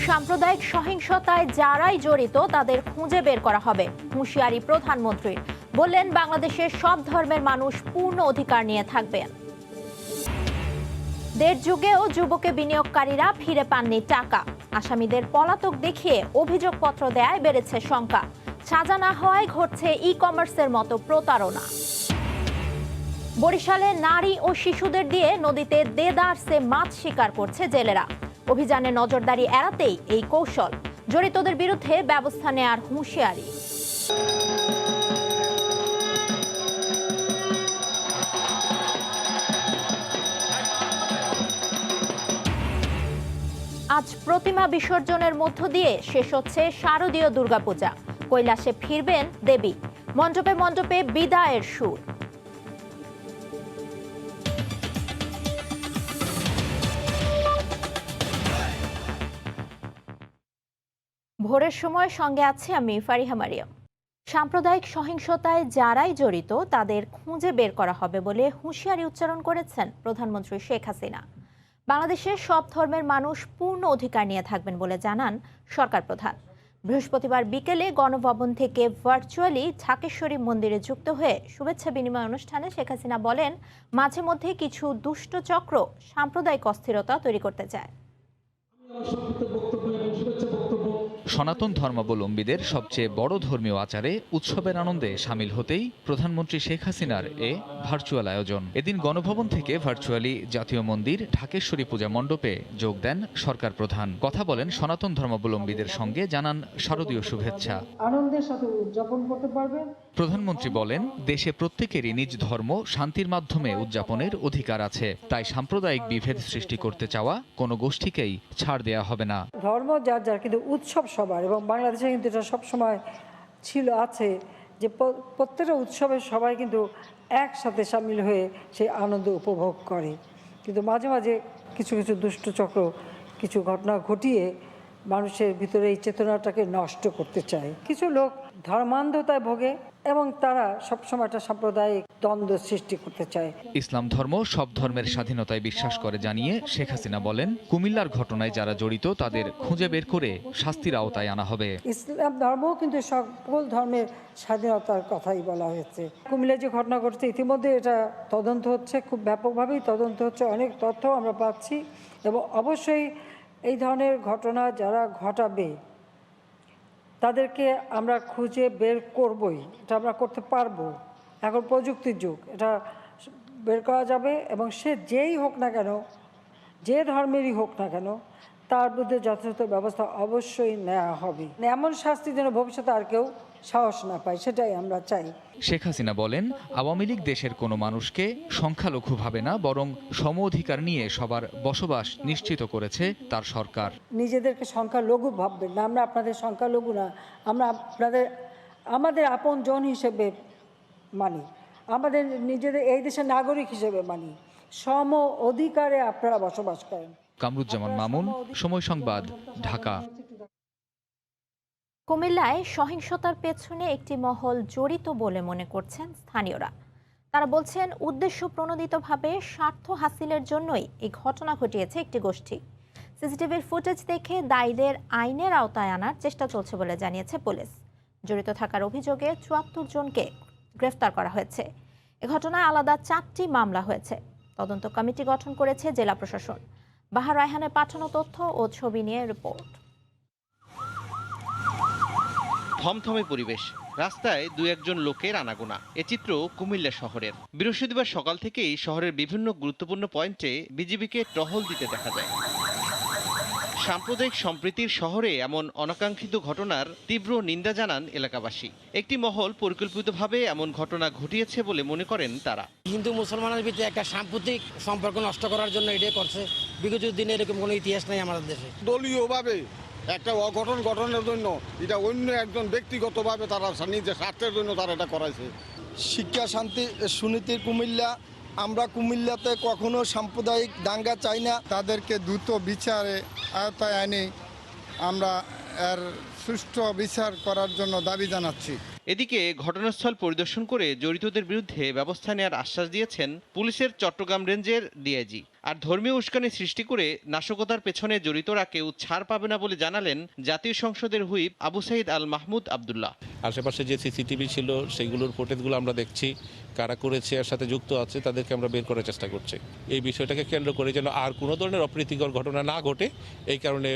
সাম্প্রদায়িক সহিংসতায় যারাই জড়িত তাদের খুঁজে বের করা হবে, হুঁশিয়ারি প্রধানমন্ত্রীর। বললেন বাংলাদেশের সব ধর্মের মানুষ পূর্ণ অধিকার নিয়ে থাকবেন। দেড় যুগেও যুবকে বিনিয়োগকারীরা ফিরে পাননি টাকা। আসামিদের পলাতক দেখিয়ে অভিযোগপত্র দেয়ায় বেড়েছে শঙ্কা। সাজা না হওয়ায় ঘটছে ই কমার্সের মতো প্রতারণা। বরিশালে নারী ও শিশুদের দিয়ে নদীতে দেদারসে মাছ শিকার করছে জেলেরা। অভিযানে নজরদারি এড়াতেই এই কৌশল। জড়িতদের বিরুদ্ধে ব্যবস্থা নেয়ার হুঁশিয়ারি। আজ প্রতিমা বিসর্জনের মধ্য দিয়ে শেষ হচ্ছে শারদীয় দুর্গাপূজা। কৈলাসে ফিরবেন দেবী। মণ্ডপে মণ্ডপে বিদায়ের সুর। ভোরের সময় সঙ্গে আছি আমি ফারিহা মারিয়াম। সাম্প্রদায়িক সহিংসতায় যারাই জড়িত তাদের খুঁজে বের করা হবে বলে হুঁশিয়ারি উচ্চারণ করেছেন প্রধানমন্ত্রী শেখ হাসিনা। বাংলাদেশের সব ধর্মের মানুষ পূর্ণ অধিকার নিয়ে থাকবেন বলে জানান সরকার প্রধান। বৃহস্পতিবার বিকেলে গণভবন থেকে ভার্চুয়ালি ঢাকেশ্বরী মন্দিরে যুক্ত হয়ে শুভেচ্ছা বিনিময় অনুষ্ঠানে শেখ হাসিনা বলেন, মাঝে মধ্যে কিছু দুষ্ট চক্র সাম্প্রদায়িক অস্থিরতা তৈরি করতে চায়। সনাতন ধর্মাবলম্বীদের সবচেয়ে বড় ধর্মীয় আচারে উৎসবের আনন্দে সামিল হতেই প্রধানমন্ত্রী শেখ হাসিনার এ ভার্চুয়াল আয়োজন। এদিন গণভবন থেকে ভার্চুয়ালি জাতীয় মন্দির ঢাকেশ্বরী পূজা মণ্ডপে যোগ দেন সরকার প্রধান। কথা বলেন সনাতন ধর্মাবলম্বীদের সঙ্গে, জানান শারদীয় শুভেচ্ছা। আনন্দের সাথে উদযাপন করতে পারবেন। প্রধানমন্ত্রী বলেন, দেশে প্রত্যেকেরই নিজ ধর্ম শান্তির মাধ্যমে উদযাপনের অধিকার আছে। তাই সাম্প্রদায়িক বিভেদ সৃষ্টি করতে চাওয়া কোনো গোষ্ঠীকেই ছাড় দেয়া হবে না। ধর্ম যার যার, কিন্তু উৎসব সবার, এবং বাংলাদেশে কিন্তু এটা সবসময় আছে যে প্রত্যেকটা উৎসবে সবাই কিন্তু একসাথে সামিল হয়ে সেই আনন্দ উপভোগ করে। কিন্তু মাঝে মাঝে কিছু কিছু দুষ্ট চক্র কিছু ঘটনা ঘটিয়ে মানুষের ভিতরে এই চেতনাটাকে নষ্ট করতে চায়। কিছু লোক ধর্মান্ধতায় ভোগে এবং তারা সবসময় একটা সাম্প্রদায়িক দ্বন্দ্ব সৃষ্টি করতে চায়। ইসলাম ধর্ম সব ধর্মের স্বাধীনতায় বিশ্বাস করে জানিয়ে শেখ হাসিনা বলেন, কুমিল্লার ঘটনায় যারা জড়িত তাদের খুঁজে বের করে শাস্তির আওতায় আনা হবে। ইসলাম ধর্মও কিন্তু সকল ধর্মের স্বাধীনতার কথাই বলা হয়েছে। কুমিল্লায় যে ঘটনা ঘটছে ইতিমধ্যে এটা তদন্ত হচ্ছে, খুব ব্যাপকভাবেই তদন্ত হচ্ছে, অনেক তথ্য আমরা পাচ্ছি এবং অবশ্যই এই ধরনের ঘটনা যারা ঘটাবে তাদেরকে আমরা খুঁজে বের করবই। এটা আমরা করতে পারবো। এখন প্রযুক্তির যুগ, এটা বের করা যাবে এবং সে যেই হোক না কেন, যে ধর্মেরই হোক না কেন, তার বিরুদ্ধে যথাযথ ব্যবস্থা অবশ্যই নেওয়া হবে। এমন শাস্তি যেন ভবিষ্যতে আর কেউ সাহস না পায়, সেটাই আমরা চাই। শেখ হাসিনা বলেন, আওয়ামী লীগ দেশের কোনো মানুষকে সংখ্যালঘু ভাবে না, বরং সম অধিকার নিয়ে সবার বসবাস নিশ্চিত করেছে তার সরকার। নিজেদেরকে সংখ্যালঘু ভাববেন না, আমরা আপনাদের সংখ্যালঘু না, আমরা আমাদের আপন জন হিসেবে মানি, আমাদের নিজেদের এই দেশের নাগরিক হিসেবে মানি। সম অধিকারে আপনারা বসবাস করেন। কামরুজ্জামান মামুন, সময় সংবাদ, ঢাকা। কুমিল্লায় সহিংসতার পেছনে একটি মহল জড়িত বলে মনে করছেন স্থানীয়রা। তারা বলছেন, উদ্দেশ্য প্রণোদিতভাবে স্বার্থ হাসিলের জন্যই এই ঘটনা ঘটিয়েছে একটি গোষ্ঠী। সিসিটিভির ফুটেজ দেখে দায়ীদের আইনের আওতায় আনার চেষ্টা চলছে বলে জানিয়েছে পুলিশ। জড়িত থাকার অভিযোগে ৭৪ জনকে গ্রেফতার করা হয়েছে। এ ঘটনায় আলাদা ৪টি মামলা হয়েছে। তদন্ত কমিটি গঠন করেছে জেলা প্রশাসন। বাহার রায়হানের পাঠানো তথ্য ও ছবি নিয়ে রিপোর্ট। থমথমে পরিবেশ, রাস্তায় দু একজন লোকের আনাগোনা। এ চিত্র কুমিল্লা শহরের। বৃহস্পতিবার সকাল থেকেই শহরের বিভিন্ন গুরুত্বপূর্ণ পয়েন্টে বিজিবিকে টহল দিতে দেখা যায়। সাম্প্রদায়িক সম্প্রীতির শহরে এমন অনাকাঙ্ক্ষিত ঘটনার তীব্র নিন্দা জানান এলাকাবাসী। একটি মহল পরিকল্পিতভাবে এমন ঘটনা ঘটিয়েছে বলে মনে করেন তারা। হিন্দু মুসলমানের ভিতরে একটা সাম্প্রতিক সম্পর্ক নষ্ট করার জন্য এটাই করছে। বিগত দিনে এরকম কোনো ইতিহাস নাই আমাদের দেশে। দলীয়ভাবে একটা অঘটন ঘটনার জন্য এটা অন্য একজন ব্যক্তিগতভাবে তারা নিজের স্বার্থের জন্য তারা এটা করাইছে। শিক্ষা শান্তি সুনীতির কুমিল্লা, আমরা কুমিল্লাতে কখনো সাম্প্রদায়িক দাঙ্গা চাই না। তাদেরকে দ্রুত বিচারে আওতায় আনি আমরা এর সুষ্ঠু বিচার করার জন্য দাবি জানাচ্ছি। এদিকে ঘটনাস্থল পরিদর্শন করে জড়িতদের বিরুদ্ধে ব্যবস্থা নেওয়ার আশ্বাস দিয়েছেন পুলিশের চট্টগ্রাম রেঞ্জের ডিআইজি। আর ধর্মীয় উস্কানি সৃষ্টি করে নাশকতার পেছনে জড়িতরা কেউ ছাড় পাবে না বলে জানালেন জাতীয় সংসদের হুইপ আবু সাইদ আল মাহমুদ আবদুল্লাহ। আশেপাশে যে সিসিটিভি ছিল সেগুলোর ফুটেজগুলো আমরা দেখছি, কারা করেছে এর সাথে যুক্ত আছে তাদেরকে আমরা বের করার চেষ্টা করছি। এই বিষয়টাকে কেন্দ্র করে যেন আর কোনো ধরনের অপ্রীতিকর ঘটনা না ঘটে, এই কারণে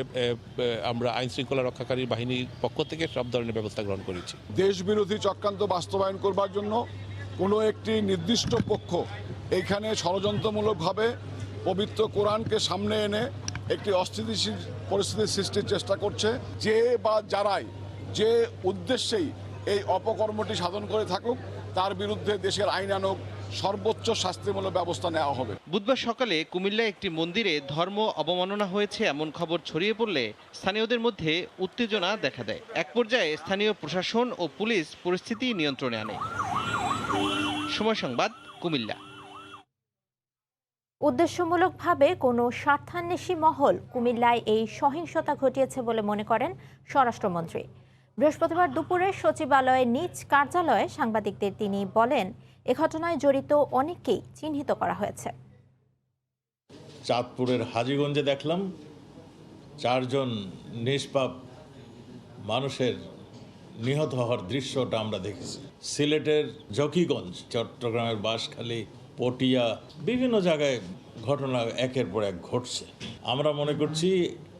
আমরা আইন শৃঙ্খলা রক্ষাকারী বাহিনীর পক্ষ থেকে সব ধরনের ব্যবস্থা গ্রহণ করেছি। দেশ বিরোধী চক্রান্ত বাস্তবায়ন করবার জন্য কোনো একটি নির্দিষ্ট পক্ষ এইখানে ষড়যন্ত্রমূলকভাবে পবিত্র কোরআনকে সামনে এনে একটি অস্থিতিশীল পরিস্থিতি সৃষ্টির চেষ্টা করছে। যে বা যারাই যে উদ্দেশ্যেই এই অপকর্মটি সাধন করে থাকুক, তার বিরুদ্ধে দেশের আইনানুগ সর্বোচ্চ শাস্তিমূলক ব্যবস্থা নেওয়া হবে। বুধবার সকালে কুমিল্লায় একটি মন্দিরে ধর্ম অবমাননা হয়েছে এমন খবর ছড়িয়ে পড়লে স্থানীয়দের মধ্যে উত্তেজনা দেখা দেয়। এক পর্যায়ে স্থানীয় প্রশাসন ও পুলিশ পরিস্থিতি নিয়ন্ত্রণে আনে। সময় সংবাদ, কুমিল্লা। উদ্দেশ্যমূলকভাবে কোনো স্বার্থান্বেষী মহল কুমিল্লায় এই সহিংসতা ঘটিয়েছে বলে মনে করেন স্বরাষ্ট্রমন্ত্রী। বৃহস্পতিবার দুপুরে সচিবালয়ে নিজ কার্যালয়ে সাংবাদিকদের তিনি বলেন, এ ঘটনায় জড়িত অনেককেই চিহ্নিত করা হয়েছে। চাঁদপুরের হাজীগঞ্জে দেখলাম 4 জন নিষ্পাপ মানুষের নিহত হওয়ার দৃশ্যটা আমরা দেখেছি। সিলেটের জকিগঞ্জ, চট্টগ্রামের বাঁশখালী, পটিয়া, বিভিন্ন জায়গায় ঘটনা একের পর এক ঘটছে। আমরা মনে করছি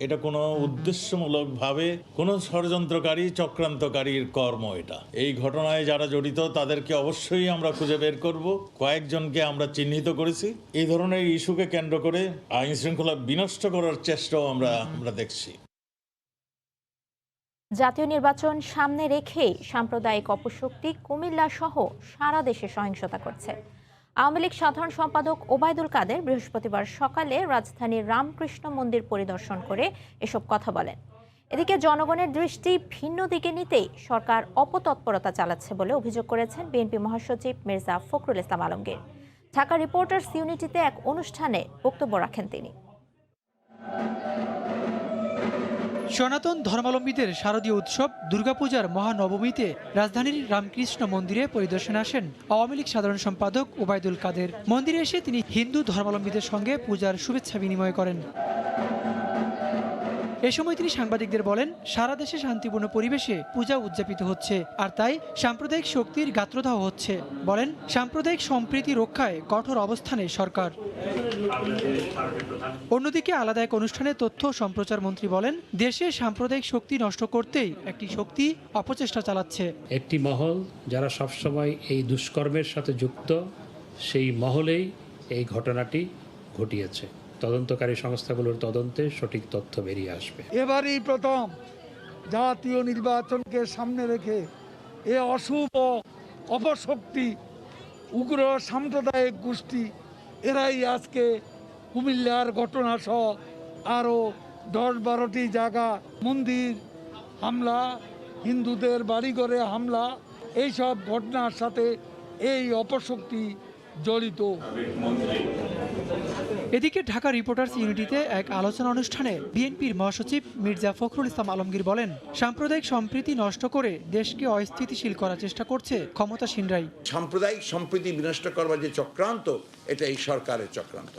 এটা কোনো উদ্দেশ্যমূলকভাবে কোনো ষড়যন্ত্রকারী চক্রান্তকারীর কর্ম। এটা এই ঘটনায় যারা জড়িত তাদেরকে অবশ্যই আমরা খুঁজে বের করব। কয়েকজনকে আমরা চিহ্নিত করেছি। এই ধরনের ইস্যুকে কেন্দ্র করে আইন শৃঙ্খলা বিনষ্ট করার চেষ্টাও আমরা দেখছি। জাতীয় নির্বাচন সামনে রেখেই সাম্প্রদায়িক অপশক্তি কুমিল্লা সহ সারা দেশে সহিংসতা করছে। আওয়ামী লীগ সাধারণ সম্পাদক ওবায়দুল কাদের বৃহস্পতিবার সকালে রাজধানীর রামকৃষ্ণ মন্দির পরিদর্শন করে এসব কথা বলেন। এদিকে জনগণের দৃষ্টি ভিন্ন দিকে নিতেই সরকার অপতৎপরতা চালাচ্ছে বলে অভিযোগ করেছেন বিএনপি মহাসচিব মির্জা ফখরুল ইসলাম আলমগীর। ঢাকা রিপোর্টার্স ইউনিটিতে এক অনুষ্ঠানে বক্তব্য রাখেন তিনি। সনাতন ধর্মাবলম্বীদের শারদীয় উৎসব দুর্গাপূজার মহানবমীতে রাজধানীর রামকৃষ্ণ মন্দিরে পরিদর্শনে আসেন আওয়ামী লীগ সাধারণ সম্পাদক ওবায়দুল কাদের। মন্দিরে এসে তিনি হিন্দু ধর্মাবলম্বীদের সঙ্গে পূজার শুভেচ্ছা বিনিময় করেন। এ সময় তিনি সাংবাদিকদের বলেন, সারা দেশে শান্তিপূর্ণ পরিবেশে পূজা উদযাপিত হচ্ছে, আর তাই সাম্প্রদায়িক শক্তির গাত্রদাহ হচ্ছে। বলেন, সাম্প্রদায়িক সম্প্রীতি রক্ষায় কঠোর অবস্থানে সরকার। অন্যদিকে আলাদা এক অনুষ্ঠানে তথ্য ও সম্প্রচার মন্ত্রী বলেন, দেশে সাম্প্রদায়িক শক্তি নষ্ট করতেই একটি শক্তি অপচেষ্টা চালাচ্ছে। একটি মহল যারা সবসময় এই দুষ্কর্মের সাথে যুক্ত, সেই মহলেই এই ঘটনাটি ঘটিয়েছে। তদন্তকারী সংস্থাগুলোর তদন্তে সঠিক তথ্য বেরিয়ে আসবে। এবারই প্রথম জাতীয় নির্বাচনকে সামনে রেখে এ অশুভ অপশক্তি, উগ্র সাম্প্রদায়িক গোষ্ঠী, এরাই আজকে কুমিল্লার ঘটনা সহ আরও 10-12টি জায়গা মন্দির হামলা, হিন্দুদের বাড়িঘরে হামলা, এইসব ঘটনার সাথে এই অপশক্তি জড়িত। এদিকে ঢাকা রিপোর্টার্স ইউনিটিতে এক আলোচনা অনুষ্ঠানে বিএনপির মহাসচিব মির্জা ফখরুল ইসলাম আলমগীর বলেন, সাম্প্রদায়িক সম্প্রীতি নষ্ট করে দেশকে অস্থিতিশীল করার চেষ্টা করছে ক্ষমতাসীনরাই। সাম্প্রদায়িক সম্প্রীতি বিনষ্ট করবার যে চক্রান্ত, এটা এই সরকারের চক্রান্ত।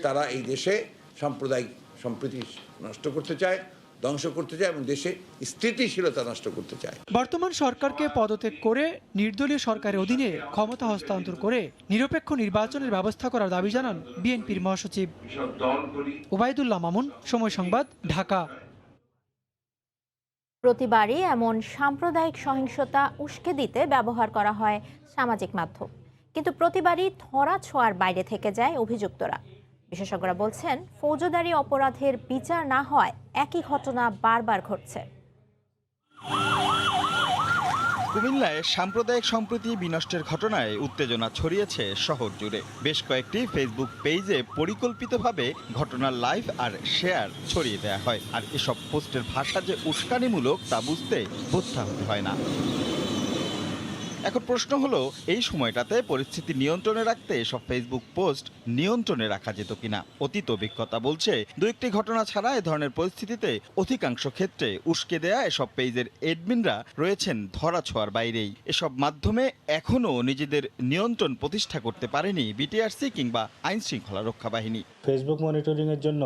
তারা এই দেশে সাম্প্রদায়িক সম্প্রীতি নষ্ট করতে চায়, ধ্বংস করতে চায় এবং দেশে স্থিতিশীলতা নষ্ট করতে চায়। বর্তমান সরকারকে পদত্যাগ করে নির্দলীয় সরকারের অধীনে ক্ষমতা হস্তান্তর করে নিরপেক্ষ নির্বাচনের ব্যবস্থা করার দাবি জানান বিএনপির মহাসচিব ওবায়দুল্লাহ মামুন। সময় সংবাদ, ঢাকা। প্রতিবারই এমন সাম্প্রদায়িক সহিংসতা উস্কে দিতে ব্যবহার করা হয় সামাজিক মাধ্যম, কিন্তু প্রতিবারই ধরা ছোঁয়ার বাইরে থেকে যায় অভিযুক্তরা। বিশেষজ্ঞরা বলছেন, ফৌজদারি অপরাধের বিচার না হয় একই ঘটনা বারবার ঘটছে। কুমিল্লায় সাম্প্রদায়িক সম্প্রীতি বিনষ্টের ঘটনায় উত্তেজনা ছড়িয়েছে শহর জুড়ে। বেশ কয়েকটি ফেসবুক পেজে পরিকল্পিতভাবে ঘটনার লাইভ আর শেয়ার ছড়িয়ে দেওয়া হয়। আর এসব পোস্টের ভাষা যে উস্কানিমূলক তা বুঝতে বোঝা হতে হয় না। এখন প্রশ্ন হলো, এই সময়টাতে পরিস্থিতি নিয়ন্ত্রণে রাখতে এসব ফেসবুক পোস্ট নিয়ন্ত্রণে রাখা যেত কিনা। অতীত অভিজ্ঞতা বলছে, দু একটি ঘটনা ছাড়া এ ধরনের পরিস্থিতিতে অধিকাংশ ক্ষেত্রে উস্কে দেয়া এসব পেজের এডমিনরা রয়েছেন ধরাছোঁয়ার বাইরেই। এসব মাধ্যমে এখনও নিজেদের নিয়ন্ত্রণ প্রতিষ্ঠা করতে পারেনি বিটিআরসি কিংবা আইন শৃঙ্খলা রক্ষা বাহিনী। ফেসবুক মনিটরিংয়ের জন্য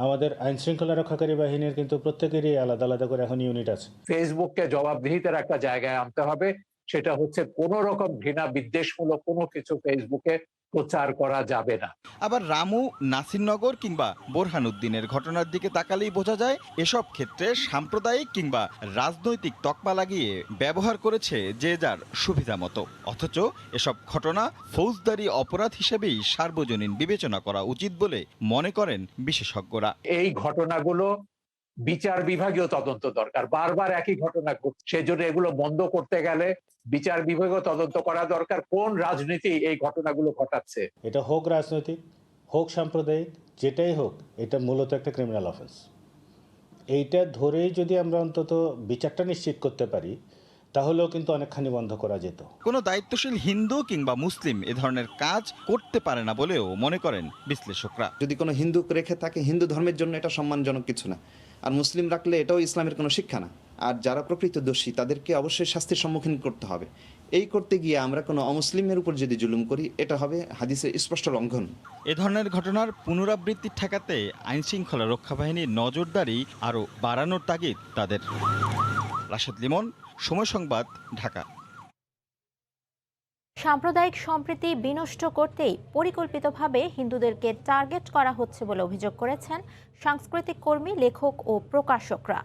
আমাদের আইন শৃঙ্খলা রক্ষাকারী বাহিনীর কিন্তু প্রত্যেকেরই আলাদা আলাদা করে এখন ইউনিট আছে। ফেসবুককে জবাবদিহিতার একটা জায়গায় আনতে হবে, সেটা হচ্ছে কোনো রকম ঘৃণা বিদ্বেষমূলক কোনো কিছু ফেসবুকে প্রচার করা যাবে না। আবার রামু, নাসিরনগর কিংবা বোরহানউদ্দিনের ঘটনার দিকে তাকালেই বোঝা যায় এসব ক্ষেত্রে সাম্প্রদায়িক কিংবা রাজনৈতিক তকমা লাগিয়ে ব্যবহার করেছে যে যার সুবিধা মতো। অথচ এসব ঘটনা ফৌজদারি অপরাধ হিসেবেই সার্বজনীন বিবেচনা করা উচিত বলে মনে করেন বিশেষজ্ঞরা। এই ঘটনাগুলো বিচার বিভাগীয় তদন্ত দরকার। বারবার একই ঘটনা ঘটছে, সেজন্য এগুলো বন্ধ করতে গেলে বিচার বিভাগীয় তদন্ত করা দরকার। কোন রাজনীতি এই ঘটনাগুলো ঘটাচ্ছে? এটা হোক রাজনৈতিক, হোক সাম্প্রদায়িক, যেটাই হোক, এটা মূলত একটা ক্রিমিনাল অফেন্স। এইটা ধরেই যদি আমরা অন্তত বিচারটা নিশ্চিত করতে পারি, তাহলেও কিন্তু অনেকখানি বন্ধ করা যেত। কোনো দায়িত্বশীল হিন্দু কিংবা মুসলিম এ ধরনের কাজ করতে পারে না বলেও মনে করেন বিশ্লেষকরা। যদি কোনো হিন্দু রেখে থাকে, হিন্দু ধর্মের জন্য এটা সম্মানজনক কিছু না, আর মুসলিম রাখলে এটাও ইসলামের কোনো শিক্ষা না। আর যারা প্রকৃত দোষী তাদেরকে অবশ্যই শাস্তির সম্মুখীন করতে হবে। এই করতে গিয়ে আমরা কোনো অমুসলিমের উপর যদি জুলুম করি, এটা হবে হাদিসের স্পষ্ট লঙ্ঘন। এ ধরনের ঘটনার পুনরাবৃত্তি ঠেকাতে আইন শৃঙ্খলা রক্ষা বাহিনীর নজরদারি আরও বাড়ানোর তাগিদ তাদের। রাশেদ লিমন, সময় সংবাদ, ঢাকা। সাম্প্রদায়িক সম্প্রীতি বিনষ্ট করতেই পরিকল্পিতভাবে হিন্দুদেরকে টার্গেট করা হচ্ছে বলে অভিযোগ করেছেন সাংস্কৃতিক কর্মী, লেখক ও প্রকাশকরা।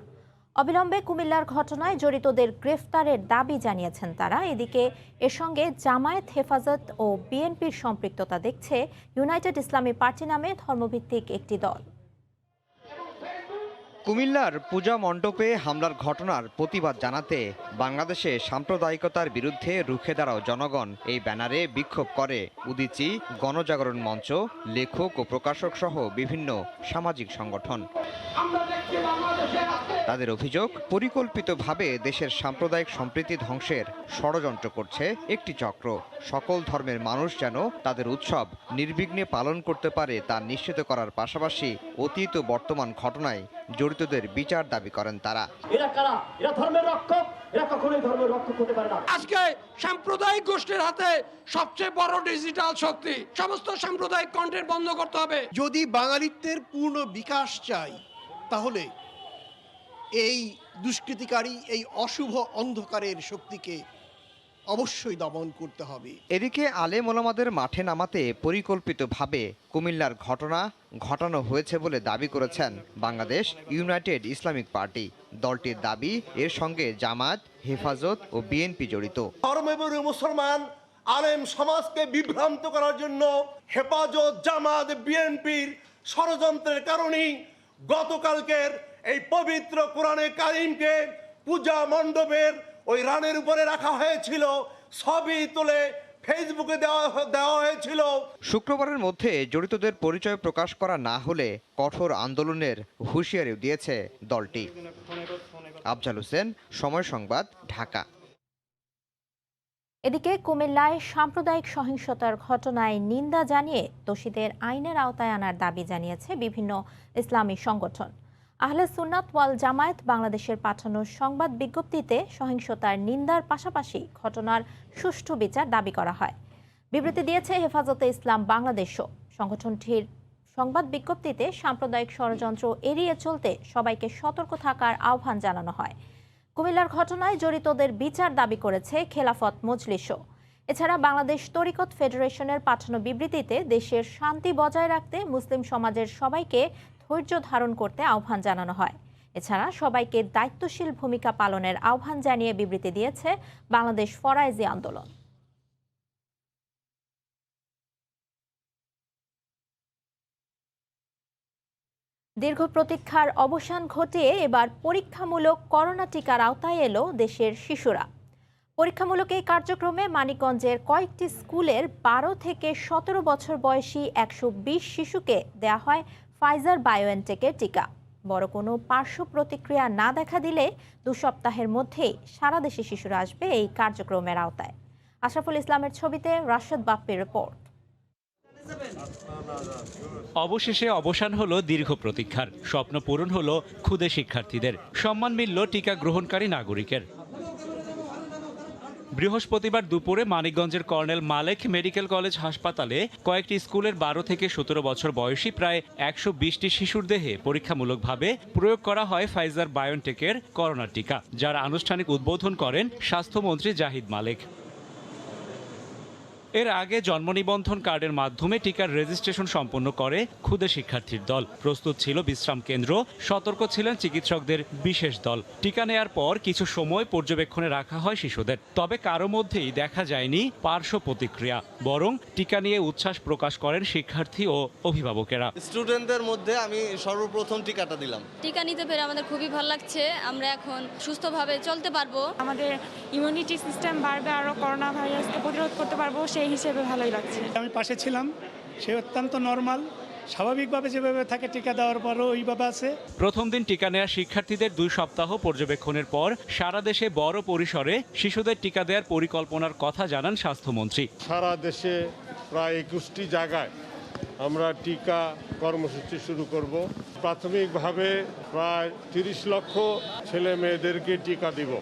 অবিলম্বে কুমিল্লার ঘটনায় জড়িতদের গ্রেফতারের দাবি জানিয়েছেন তারা। এদিকে এর সঙ্গে জামায়াত, হেফাজত ও বিএনপির সম্পৃক্ততা দেখছে ইউনাইটেড ইসলামী পার্টি নামে ধর্মভিত্তিক একটি দল। কুমিল্লার পূজা মণ্ডপে হামলার ঘটনার প্রতিবাদ জানাতে বাংলাদেশে সাম্প্রদায়িকতার বিরুদ্ধে রুখে দাঁড়াও জনগণ এই ব্যানারে বিক্ষোভ করে উদীচী, গণজাগরণ মঞ্চ, লেখক ও প্রকাশক সহ বিভিন্ন সামাজিক সংগঠন। তাদের অভিযোগ, পরিকল্পিতভাবে দেশের সাম্প্রদায়িক সম্প্রীতি ধ্বংসের ষড়যন্ত্র করছে একটি চক্র। সকল ধর্মের মানুষ যেন তাদের উৎসব নির্বিঘ্নে পালন করতে পারে তা নিশ্চিত করার পাশাপাশি অতীত ও বর্তমান ঘটনায় জড়িতদের বিচার দাবি করেন তারা। এরা কারা? এরা ধর্মের রক্ষক, এরা কখনোই ধর্মের রক্ষক হতে পারে না। আজকে সাম্প্রদায়িক গোষ্ঠীর হাতে সবচেয়ে বড় ডিজিটাল শক্তি। সমস্ত সাম্প্রদায়িক কন্টেন্ট বন্ধ করতে হবে। যদি বাঙালিত্বের পূর্ণ বিকাশ চাই, তাহলে এই দুষ্কৃতিকারী, এই অশুভ অন্ধকারের শক্তিকে অবশ্যই দমন করতে হবে। এদিকে আলেম ওলামাদের মাঠে নামাতে পরিকল্পিতভাবে কুমিল্লার ঘটনা ঘটানো হয়েছে বলে দাবি করেছেন বাংলাদেশ ইউনাইটেড ইসলামিক পার্টি। দলটির দাবি, এর সঙ্গে জামায়াত, হেফাজত ও বিএনপি জড়িত। ধর্মপ্রিয় মুসলমান আলেম সমাজকে বিভ্রান্ত করার জন্য হেফাজত, জামায়াত, বিএনপির ষড়যন্ত্রের কারণেই গতকালকের এই পবিত্র কোরআনে কারিমকে পূজা মণ্ডপের ওই রানের উপরে রাখা হয়েছিল, ছবি তুলে ফেসবুকে দেওয়া হয়েছিল। শুক্রবারের মধ্যে জড়িতদের পরিচয় প্রকাশ করা না হলে কঠোর আন্দোলনের হুঁশিয়ারিও দিয়েছে দলটি। আফজাল হোসেন, সময় সংবাদ, ঢাকা। এদিকে কুমিল্লায় সাম্প্রদায়িক সহিংসতার ঘটনায় নিন্দা জানিয়ে দোষীদের আইনের আওতায় আনার দাবি জানিয়েছে বিভিন্ন ইসলামী সংগঠন। আহলে সুন্নাত ওয়াল জামায়াত বাংলাদেশের পাঠানো সংবাদ বিজ্ঞপ্তিতে সহিংসতার নিন্দার পাশাপাশি ঘটনার সুষ্ঠু বিচার দাবি করা হয়। বিবৃতি দিয়েছে হেফাজতে ইসলাম বাংলাদেশও। সংগঠনটির সংবাদ বিজ্ঞপ্তিতে সাম্প্রদায়িক ষড়যন্ত্র এড়িয়ে চলতে সবাইকে সতর্ক থাকার আহ্বান জানানো হয়। কুমিল্লার ঘটনায় জড়িতদের বিচার দাবি করেছে খেলাফত মজলিসও। এছাড়া বাংলাদেশ তরিকত ফেডারেশনের পাঠানো বিবৃতিতে দেশের শান্তি বজায় রাখতে মুসলিম সমাজের সবাইকে ধৈর্য ধারণ করতে আহ্বান জানানো হয়। এছাড়া সবাইকে দায়িত্বশীল ভূমিকা পালনের আহ্বান জানিয়ে বিবৃতি দিয়েছে বাংলাদেশ ফরায়েজি আন্দোলন। দীর্ঘ প্রতীক্ষার অবসান ঘটিয়ে এবার পরীক্ষামূলক করোনা টিকার আওতায় এলো দেশের শিশুরা। পরীক্ষামূলক এই কার্যক্রমে মানিকগঞ্জের কয়েকটি স্কুলের 12 থেকে 17 বছর বয়সী 120 শিশুকে দেয়া হয় ফাইজার বায়োএনটেকের টিকা। বড় কোনো পার্শ্ব প্রতিক্রিয়া না দেখা দিলে 2 সপ্তাহের মধ্যেই সারা দেশে শিশুরা আসবে এই কার্যক্রমের আওতায়। আশরাফুল ইসলামের ছবিতে রাশেদ বাপ্পির রিপোর্ট। অবশেষে অবসান হলো দীর্ঘ প্রতীক্ষার। স্বপ্ন পূরণ হলো ক্ষুদে শিক্ষার্থীদের। সম্মান মিলল টিকা গ্রহণকারী নাগরিকের। বৃহস্পতিবার দুপুরে মানিকগঞ্জের কর্নেল মালেক মেডিকেল কলেজ হাসপাতালে কয়েকটি স্কুলের 12 থেকে 17 বছর বয়সী প্রায় 120টি শিশুর দেহে পরীক্ষামূলকভাবে প্রয়োগ করা হয় ফাইজার বায়োনটেকের করোনা টিকা, যার আনুষ্ঠানিক উদ্বোধন করেন স্বাস্থ্যমন্ত্রী জাহিদ মালেক। এর আগে জন্ম নিবন্ধন কার্ডের মাধ্যমে টিকার রেজিস্ট্রেশন সম্পন্ন করে ক্ষুদে শিক্ষার্থীর দল। প্রস্তুত ছিল বিশ্রাম কেন্দ্র, সতর্ক ছিলেন চিকিৎসকদের বিশেষ দল। টিকা নেয়ার পর কিছু সময় পর্যবেক্ষণে রাখা হয় শিশুদের। তবে কারো মধ্যেই দেখা যায়নি পার্শ্ব প্রতিক্রিয়া, বরং টিকা নিয়ে উচ্ছ্বাস প্রকাশ করেন শিক্ষার্থী ও অভিভাবকেরা। স্টুডেন্টদের মধ্যে আমি সর্বপ্রথম টিকাটা দিলাম। টিকা নিতে পেরে আমাদের খুবই ভালো লাগছে। আমরা এখন সুস্থভাবে চলতে পারবো, আমাদের ইমিউনিটি সিস্টেম বাড়বে, আরও করোনা ভাইরাসকে প্রতিরোধ করতে পারবো, সেই হিসেবে ভালোই লাগছে। আমি পাশে ছিলাম, সে অত্যন্ত নরমাল, স্বাভাবিকভাবে যেভাবে থাকে টিকা দেওয়ার পরও ওইভাবে আছে। প্রথম দিন টিকা নেওয়া শিক্ষার্থীদের 2 সপ্তাহ পর্যবেক্ষণের পর সারা দেশে বড় পরিসরে শিশুদের টিকা দেওয়ার পরিকল্পনার কথা জানান স্বাস্থ্যমন্ত্রী। সারা দেশে প্রায় 21টি জায়গায় আমরা টিকা কর্মসূচি শুরু করব। প্রাথমিকভাবে প্রায় 30 লক্ষ ছেলে মেয়েদেরকে টিকা দিব।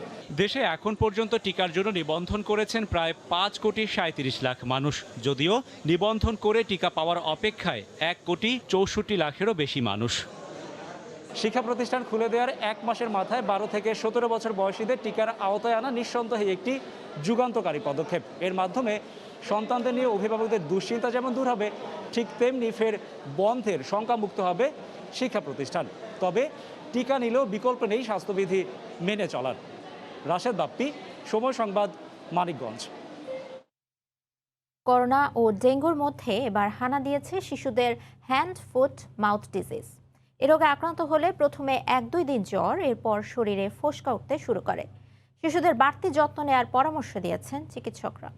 দেশে এখন পর্যন্ত টিকার জন্য নিবন্ধন করেছেন প্রায় 5,37,00,000 মানুষ, যদিও নিবন্ধন করে টিকা পাওয়ার অপেক্ষায় 1,64,00,000-এরও বেশি মানুষ। শিক্ষা প্রতিষ্ঠান খুলে দেওয়ার 1 মাসের মাথায় 12 থেকে 17 বছর বয়সীদের টিকার আওতায় আনা নিঃসন্দেহে একটি যুগান্তকারী পদক্ষেপ। এর মাধ্যমে সন্তানদের নিয়ে অভিভাবকদের দুশ্চিন্তা যেমন দূর হবে, ঠিক তেমনি ফের বন্ধের শঙ্কামুক্ত হবে শিক্ষা প্রতিষ্ঠান। তবে টিকা নিলেও বিকল্প নেই স্বাস্থ্যবিধি মেনে চলার। রাশেদ বাপ্পি, সময় সংবাদ, মানিকগঞ্জ। করোনা ও ডেঙ্গুর মধ্যে এবার হানা দিয়েছে শিশুদের হ্যান্ড ফুট মাউথ ডিজিজ। এ রোগে আক্রান্ত হলে প্রথমে 1-2 দিন জ্বর, এরপর শরীরে ফোসকা উঠতে শুরু করে। শিশুদের বাড়তি যত্ন নেওয়ার পরামর্শ দিয়েছেন চিকিৎসকরা।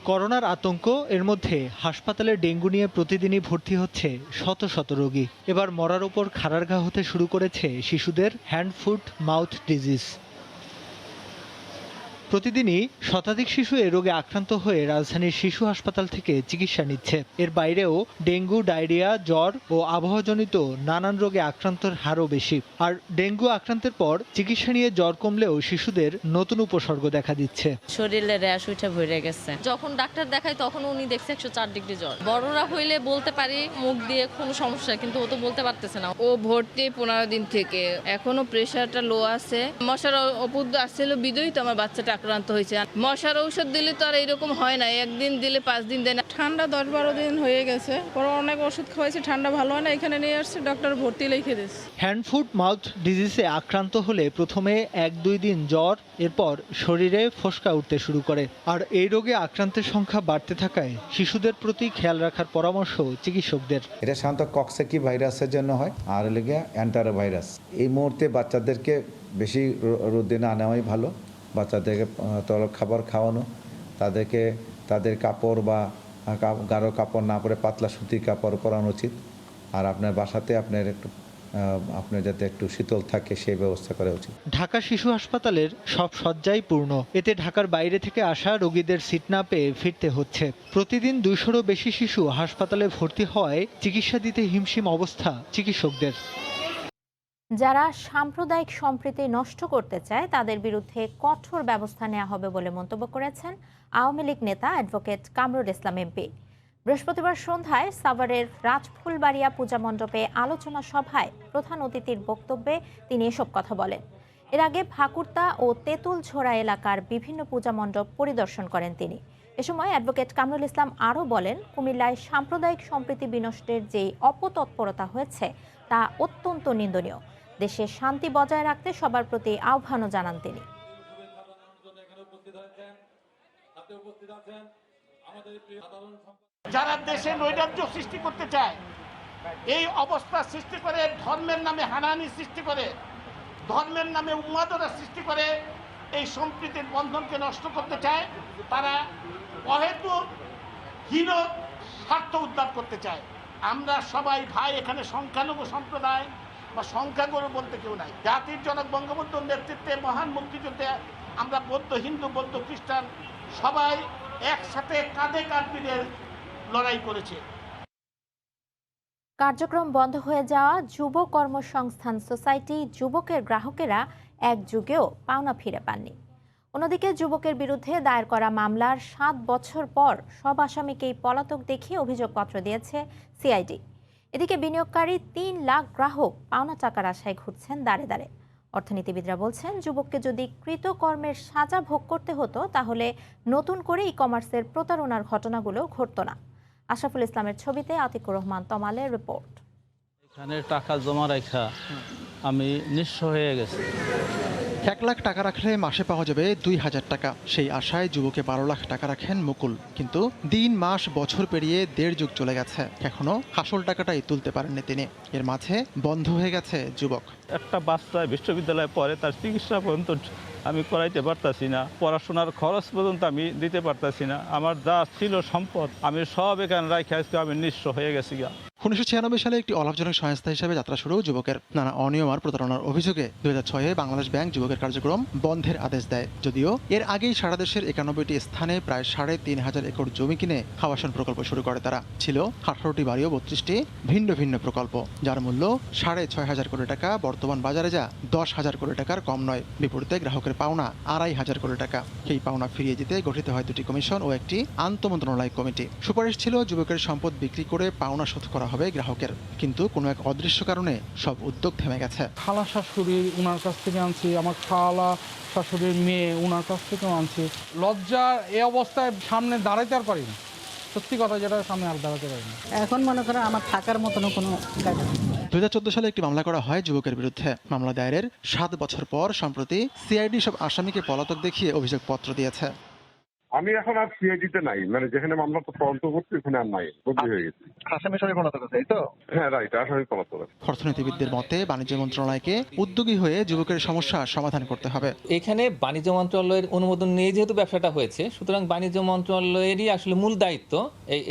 করোনার আতঙ্ক, এর মধ্যে হাসপাতালে ডেঙ্গু নিয়ে প্রতিদিনই ভর্তি হচ্ছে শত শত রোগী। এবার মরার ওপর খাড়ার ঘা হতে শুরু করেছে শিশুদের হ্যান্ড ফুট মাউথ ডিজিজ। প্রতিদিনই শতাধিক শিশু এ রোগে আক্রান্ত হয়ে রাজধানীর শিশু হাসপাতাল থেকে চিকিৎসা নিচ্ছে। এর বাইরেও ডেঙ্গু, ডায়রিয়া, জ্বর ও আবহাওয়াজনিত নানান রোগে আক্রান্তের হারও বেশি। আর ডেঙ্গু আক্রান্তের পর চিকিৎসা নিয়ে জ্বর কমলেও শিশুদের নতুন উপসর্গ দেখা দিচ্ছে। শরীরে র্যাশ উঠে ভরে গেছে। যখন ডাক্তার দেখাই তখন উনি দেখছে 104 ডিগ্রি জ্বর। বড়রা হইলে বলতে পারি মুখ দিয়ে কোনো সমস্যা, কিন্তু ও তো বলতে পারতেছে না। ও ভর্তি 15 দিন থেকে, এখনো প্রেশারটা লো আছে। মশার ওষুধ আসছিল বিদয়ই তো আমার বাচ্চাটা আক্রান্ত হয়েছে। মশার ঔষধ দিলে তো আর এরকম হয় না, একদিন দিলে 5 দিন দেয় না। ঠান্ডা 10-12 দিন হয়ে গেছে, পরে অনেক ওষুধ খাওয়াইছে, ঠান্ডা ভালো হয় না, এখানে নিয়ে আসছে, ডক্টর ভর্তি লিখে দিয়েছে। হ্যান্ড ফুট মাউথ ডিজিজে আক্রান্ত হলে প্রথমে 1-2 দিন জ্বর, এরপর শরীরে ফোসকা উঠতে শুরু করে। আর এই রোগে আক্রান্তের সংখ্যা বাড়তে থাকায় শিশুদের প্রতি খেয়াল রাখার পরামর্শ চিকিৎসকদের। এটা সাধারণত কক্সেকি ভাইরাসের জন্য হয়, আর লেগে অ্যান্টারো ভাইরাস। এই মুহূর্তে বাচ্চাদেরকে বেশি রোদে না নেওয়াই ভালো। বাচ্চাদেরকে তরল খাবার খাওয়ানো, তাদেরকে তাদের কাপড় বা গাঢ় কাপড় না পরে পাতলা সুতির কাপড় পরানো উচিত। আর আপনার বাসাতে আপনার যাতে একটু শীতল থাকে সেই ব্যবস্থা করা উচিত। ঢাকা শিশু হাসপাতালের সব শয্যাই পূর্ণ। এতে ঢাকার বাইরে থেকে আসা রোগীদের সিট না পেয়ে ফিরতে হচ্ছে। প্রতিদিন 200-রও বেশি শিশু হাসপাতালে ভর্তি হওয়ায় চিকিৎসা দিতে হিমশিম অবস্থা চিকিৎসকদের। যারা সাম্প্রদায়িক সম্প্রীতি নষ্ট করতে চায় তাদের বিরুদ্ধে কঠোর ব্যবস্থা নেওয়া হবে বলে মন্তব্য করেছেন আওয়ামী লীগ নেতা অ্যাডভোকেট কামরুল ইসলাম এমপি। বৃহস্পতিবার সন্ধ্যায় সাভারের রাজফুলবাড়িয়া পূজা মণ্ডপে আলোচনা সভায় প্রধান অতিথির বক্তব্যে তিনি এসব কথা বলেন। এর আগে ভাকুরতা ও তেঁতুলঝোড়া এলাকার বিভিন্ন পূজা মণ্ডপ পরিদর্শন করেন তিনি। এ সময় অ্যাডভোকেট কামরুল ইসলাম আরও বলেন, কুমিল্লায় সাম্প্রদায়িক সম্প্রীতি বিনষ্টের যে অপতৎপরতা হয়েছে তা অত্যন্ত নিন্দনীয়। দেশে শান্তি বজায় রাখতে সবার প্রতি আহ্বানও জানান তিনি। যারা দেশে নৈরাজ্য সৃষ্টি করতে চায়, এই অবস্থা সৃষ্টি করে, ধর্মের নামে হানাহানি সৃষ্টি করে, ধর্মের নামে উন্মাদনা সৃষ্টি করে এই সম্প্রীতির বন্ধনকে নষ্ট করতে চায়, তারা অহেতু হীন স্বার্থ উদ্ধার করতে চায়। আমরা সবাই ভাই, এখানে সংখ্যালঘু সম্প্রদায় বা সংখ্যাগুরু বলতে কেউ নাই। জাতির জনক বঙ্গবন্ধুর নেতৃত্বে মহান মুক্তিযুদ্ধে আমরা বৌদ্ধ, হিন্দু, বৌদ্ধ, খ্রিস্টান সবাই একসাথে কাঁধে কাঁধ মিলিয়ে লড়াই করেছে। কার্যক্রম বন্ধ হয়ে যাওয়া যুব কর্মসংস্থান সোসাইটি যুবকের গ্রাহকেরা এক যুগেও পাওনা ফিরে পাননি। অন্যদিকে যুবকের বিরুদ্ধে দায়ের করা মামলার 7 বছর পর সব আসামিকেই পলাতক দেখিয়ে অভিযোগপত্র দিয়েছে সিআইডি। এদিকে বিনিয়োগকারী 3 লাখ গ্রাহক পাওনা টাকার আশায় ঘুরছেন দাঁড়ে দাঁড়ে। অর্থনীতিবিদরা বলছেন, যুবককে যদি কৃতকর্মের সাজা ভোগ করতে হতো তাহলে নতুন করে ই কমার্সের প্রতারণার ঘটনাগুলো ঘটতো না। আশরাফুল ইসলামের ছবিতে আতিকুর রহমান তমালের রিপোর্ট। এখানে টাকা জমা রাখা আমি নিঃস্ব হয়ে গেছি। 1 লাখ টাকা রাখলে মাসে পাওয়া যাবে 2000 টাকা। সেই আশায় যুবকে 12 লাখ টাকা রাখেন মুকুল। কিন্তু দিন মাস বছর পেরিয়ে 1.5 যুগ চলে গেছে, এখনো আসল টাকাটাই তুলতে পারেননি তিনি। এর মাঝে বন্ধ হয়ে গেছে যুবক। একটা বাচ্চা বিশ্ববিদ্যালয়ে পড়ে, তার চিকিৎসা পর্যন্ত আমি করাইতে পারতাছি না, পড়াশোনার খরচ পর্যন্ত আমি দিতে পারতাছি না। আমার যা ছিল সম্পদ আমি সব এখানে রাখি, আজকে আমি নিঃস্ব হয়ে গেছি। 1996 সালে একটি অলাভজনক সংস্থা হিসেবে যাত্রা শুরু যুবকের। নানা অনিয়ম আর প্রতারণার অভিযোগে 2006-এ বাংলাদেশ ব্যাংক যুবকের কার্যক্রম বন্ধের আদেশ দেয়। যদিও এর আগেই সারা দেশের 91টি স্থানে প্রায় 3500 একর জমি কিনে আবাসন প্রকল্প শুরু করে তারা। ছিল 18টি বাড়ি ও 32টি ভিন্ন ভিন্ন প্রকল্প, যার মূল্য 6500 কোটি টাকা। বর্তমান বাজারে যা 10,000 কোটি টাকার কম নয়। বিপরীতে গ্রাহকের পাওনা 2500 কোটি টাকা। এই পাওনা ফিরিয়ে দিতে গঠিত হয় 2টি কমিশন ও একটি আন্তঃমন্ত্রণালয় কমিটি। সুপারিশ ছিল যুবকের সম্পদ বিক্রি করে পাওনা শোধ করা হবে গ্রাহকের। কিন্তু কোনো এক অদৃশ্য কারণে সব উদ্যোগ থেমে গেছে। খালা শাশুড়ি উনার কাছ থেকে আনছি, আমার খালা শাশুড়ির মেয়ে উনার কাছ থেকেও আনছি। লজ্জার এই অবস্থায় সামনে দাঁড়াইতে আর পারি না, সত্যি কথা যেটা সামনে আর দাঁড়াতে পারি না। এখন মনে করেন আমার থাকার মতন কোনো জায়গা নেই। 2014 সালে একটি মামলা করা হয় যুবকের বিরুদ্ধে। মামলা দায়েরের 7 বছর পর সম্প্রতি সিআইডি সব আসামিকে পলাতক দেখিয়ে অভিযোগপত্র দিয়েছে। আমি এখন আর সিআইডিতে নাই, মানে যেখানে মামলা তদন্ত করছি ওখানে আর নাই, বদলি হয়ে গেছে। আসামি সবাই পলাতক আছে, এই তো? হ্যাঁ, রাইট, আসামি পলাতক আছে। অর্থনীতিবিদদের মতে বাণিজ্য মন্ত্রণালয়কে উদ্যোগী হয়ে যুবকের সমস্যা সমাধান করতে হবে। এখানে বাণিজ্য মন্ত্রণালয়ের অনুমোদন নিয়ে যেহেতু ব্যবসাটা হয়েছে, সুতরাং বাণিজ্য মন্ত্রণালয়েরই আসলে মূল দায়িত্ব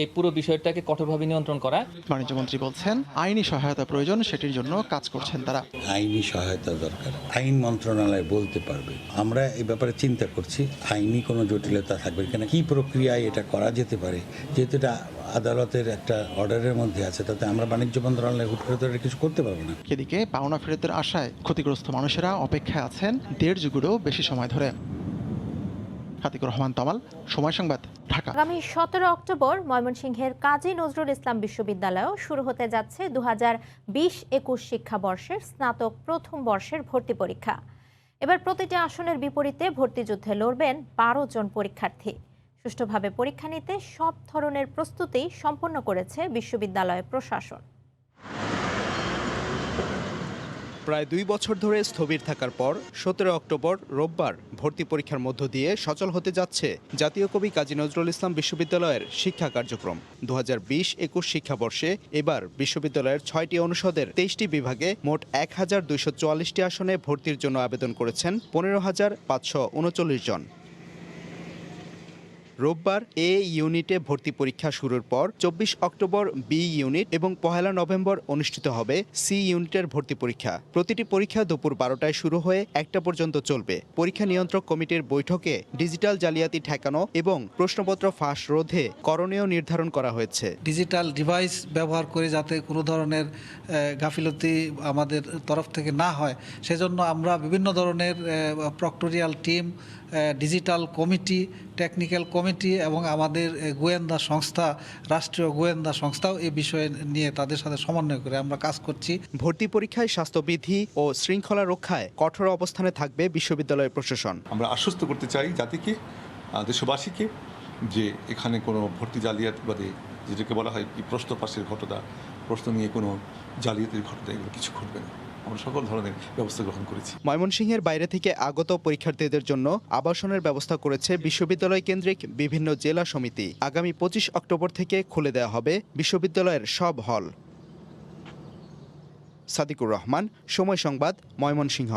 এই পুরো বিষয়টাকে কঠোরভাবে নিয়ন্ত্রণ করা। বাণিজ্য মন্ত্রী বলছেন, আইনি সহায়তা প্রয়োজন, সেটির জন্য কাজ করছেন তারা। আইনি সহায়তা দরকার, আইন মন্ত্রণালয় বলতে পারবে। আমরা এই ব্যাপারে চিন্তা করছি, আইনি কোনো জটিলতা থাকবে কিনা, কি প্রক্রিয়ায় এটা করা যেতে পারে। যেহেতু এটা আদালতের একটা অর্ডারের মধ্যে আছে, তাতে আমরা বাণিজ্য মন্ত্রণালয় হুট করে তো কিছু করতে পারবো না। এদিকে পাওনা ফেরতের আশায় ক্ষতিগ্রস্ত মানুষেরা অপেক্ষায় আছেন 1.5 যুগেরও বেশি সময় ধরে। আতিকুর রহমান তমাল, সময় সংবাদ, ঢাকা। আগামী 17 অক্টোবর ময়মনসিংহের কাজী নজরুল ইসলাম বিশ্ববিদ্যালয়েও শুরু হতে যাচ্ছে 2020-21 শিক্ষাবর্ষের স্নাতক প্রথম বর্ষের ভর্তি পরীক্ষা। এবার প্রতিটি আসনের বিপরীতে ভর্তিযুদ্ধে লড়বেন 12 জন পরীক্ষার্থী। সুষ্ঠুভাবে পরীক্ষা নিতে সব ধরনের প্রস্তুতি সম্পন্ন করেছে বিশ্ববিদ্যালয় প্রশাসন। প্রায় 2 বছর ধরে স্থবির থাকার পর 17 অক্টোবর রোববার ভর্তি পরীক্ষার মধ্য দিয়ে সচল হতে যাচ্ছে জাতীয় কবি কাজী নজরুল ইসলাম বিশ্ববিদ্যালয়ের শিক্ষা কার্যক্রম। 2020-21 শিক্ষাবর্ষে এবার বিশ্ববিদ্যালয়ের 6টি অনুষদের 23টি বিভাগে মোট 1244টি আসনে ভর্তির জন্য আবেদন করেছেন 15,539 জন। রোববার এ ইউনিটে ভর্তি পরীক্ষা শুরুর পর 24 অক্টোবর বি ইউনিট এবং 1 নভেম্বর অনুষ্ঠিত হবে সি ইউনিটের ভর্তি পরীক্ষা। প্রতিটি পরীক্ষা দুপুর 12টায় শুরু হয়ে 1টা পর্যন্ত চলবে। পরীক্ষা নিয়ন্ত্রক কমিটির বৈঠকে ডিজিটাল জালিয়াতি ঠেকানো এবং প্রশ্নপত্র ফাঁস রোধে করণীয় নির্ধারণ করা হয়েছে। ডিজিটাল ডিভাইস ব্যবহার করে যাতে কোনো ধরনের গাফিলতি আমাদের তরফ থেকে না হয়, সেজন্য আমরা বিভিন্ন ধরনের proctorial team, digital committee, technical committee এবং আমাদের গোয়েন্দা সংস্থা, রাষ্ট্রীয় গোয়েন্দা সংস্থাও এই বিষয়ে নিয়ে তাদের সাথে সমন্বয় করে আমরা কাজ করছি। ভর্তি পরীক্ষায় স্বাস্থ্যবিধি ও শৃঙ্খলা রক্ষায় কঠোর অবস্থানে থাকবে বিশ্ববিদ্যালয়ের প্রশাসন। আমরা আশ্বস্ত করতে চাই জাতিকে, দেশবাসীকে, যে এখানে কোনো ভর্তি জালিয়াতিবাদী, যেটাকে বলা হয় প্রশ্ন পাশের ঘটনা, প্রশ্ন নিয়ে কোনো জালিয়াতির ঘটনা, এগুলো কিছু ঘটবে না। আমরা সকল ধরনের ব্যবস্থা গ্রহণ করেছি। ময়মনসিংহের বাইরে থেকে আগত পরীক্ষার্থীদের জন্য আবাসনের ব্যবস্থা করেছে বিশ্ববিদ্যালয় কেন্দ্রিক বিভিন্ন জেলা সমিতি। আগামী 25 অক্টোবর থেকে খুলে দেওয়া হবে বিশ্ববিদ্যালয়ের সব হল। সাদিকুর রহমান, সময় সংবাদ, ময়মনসিংহ।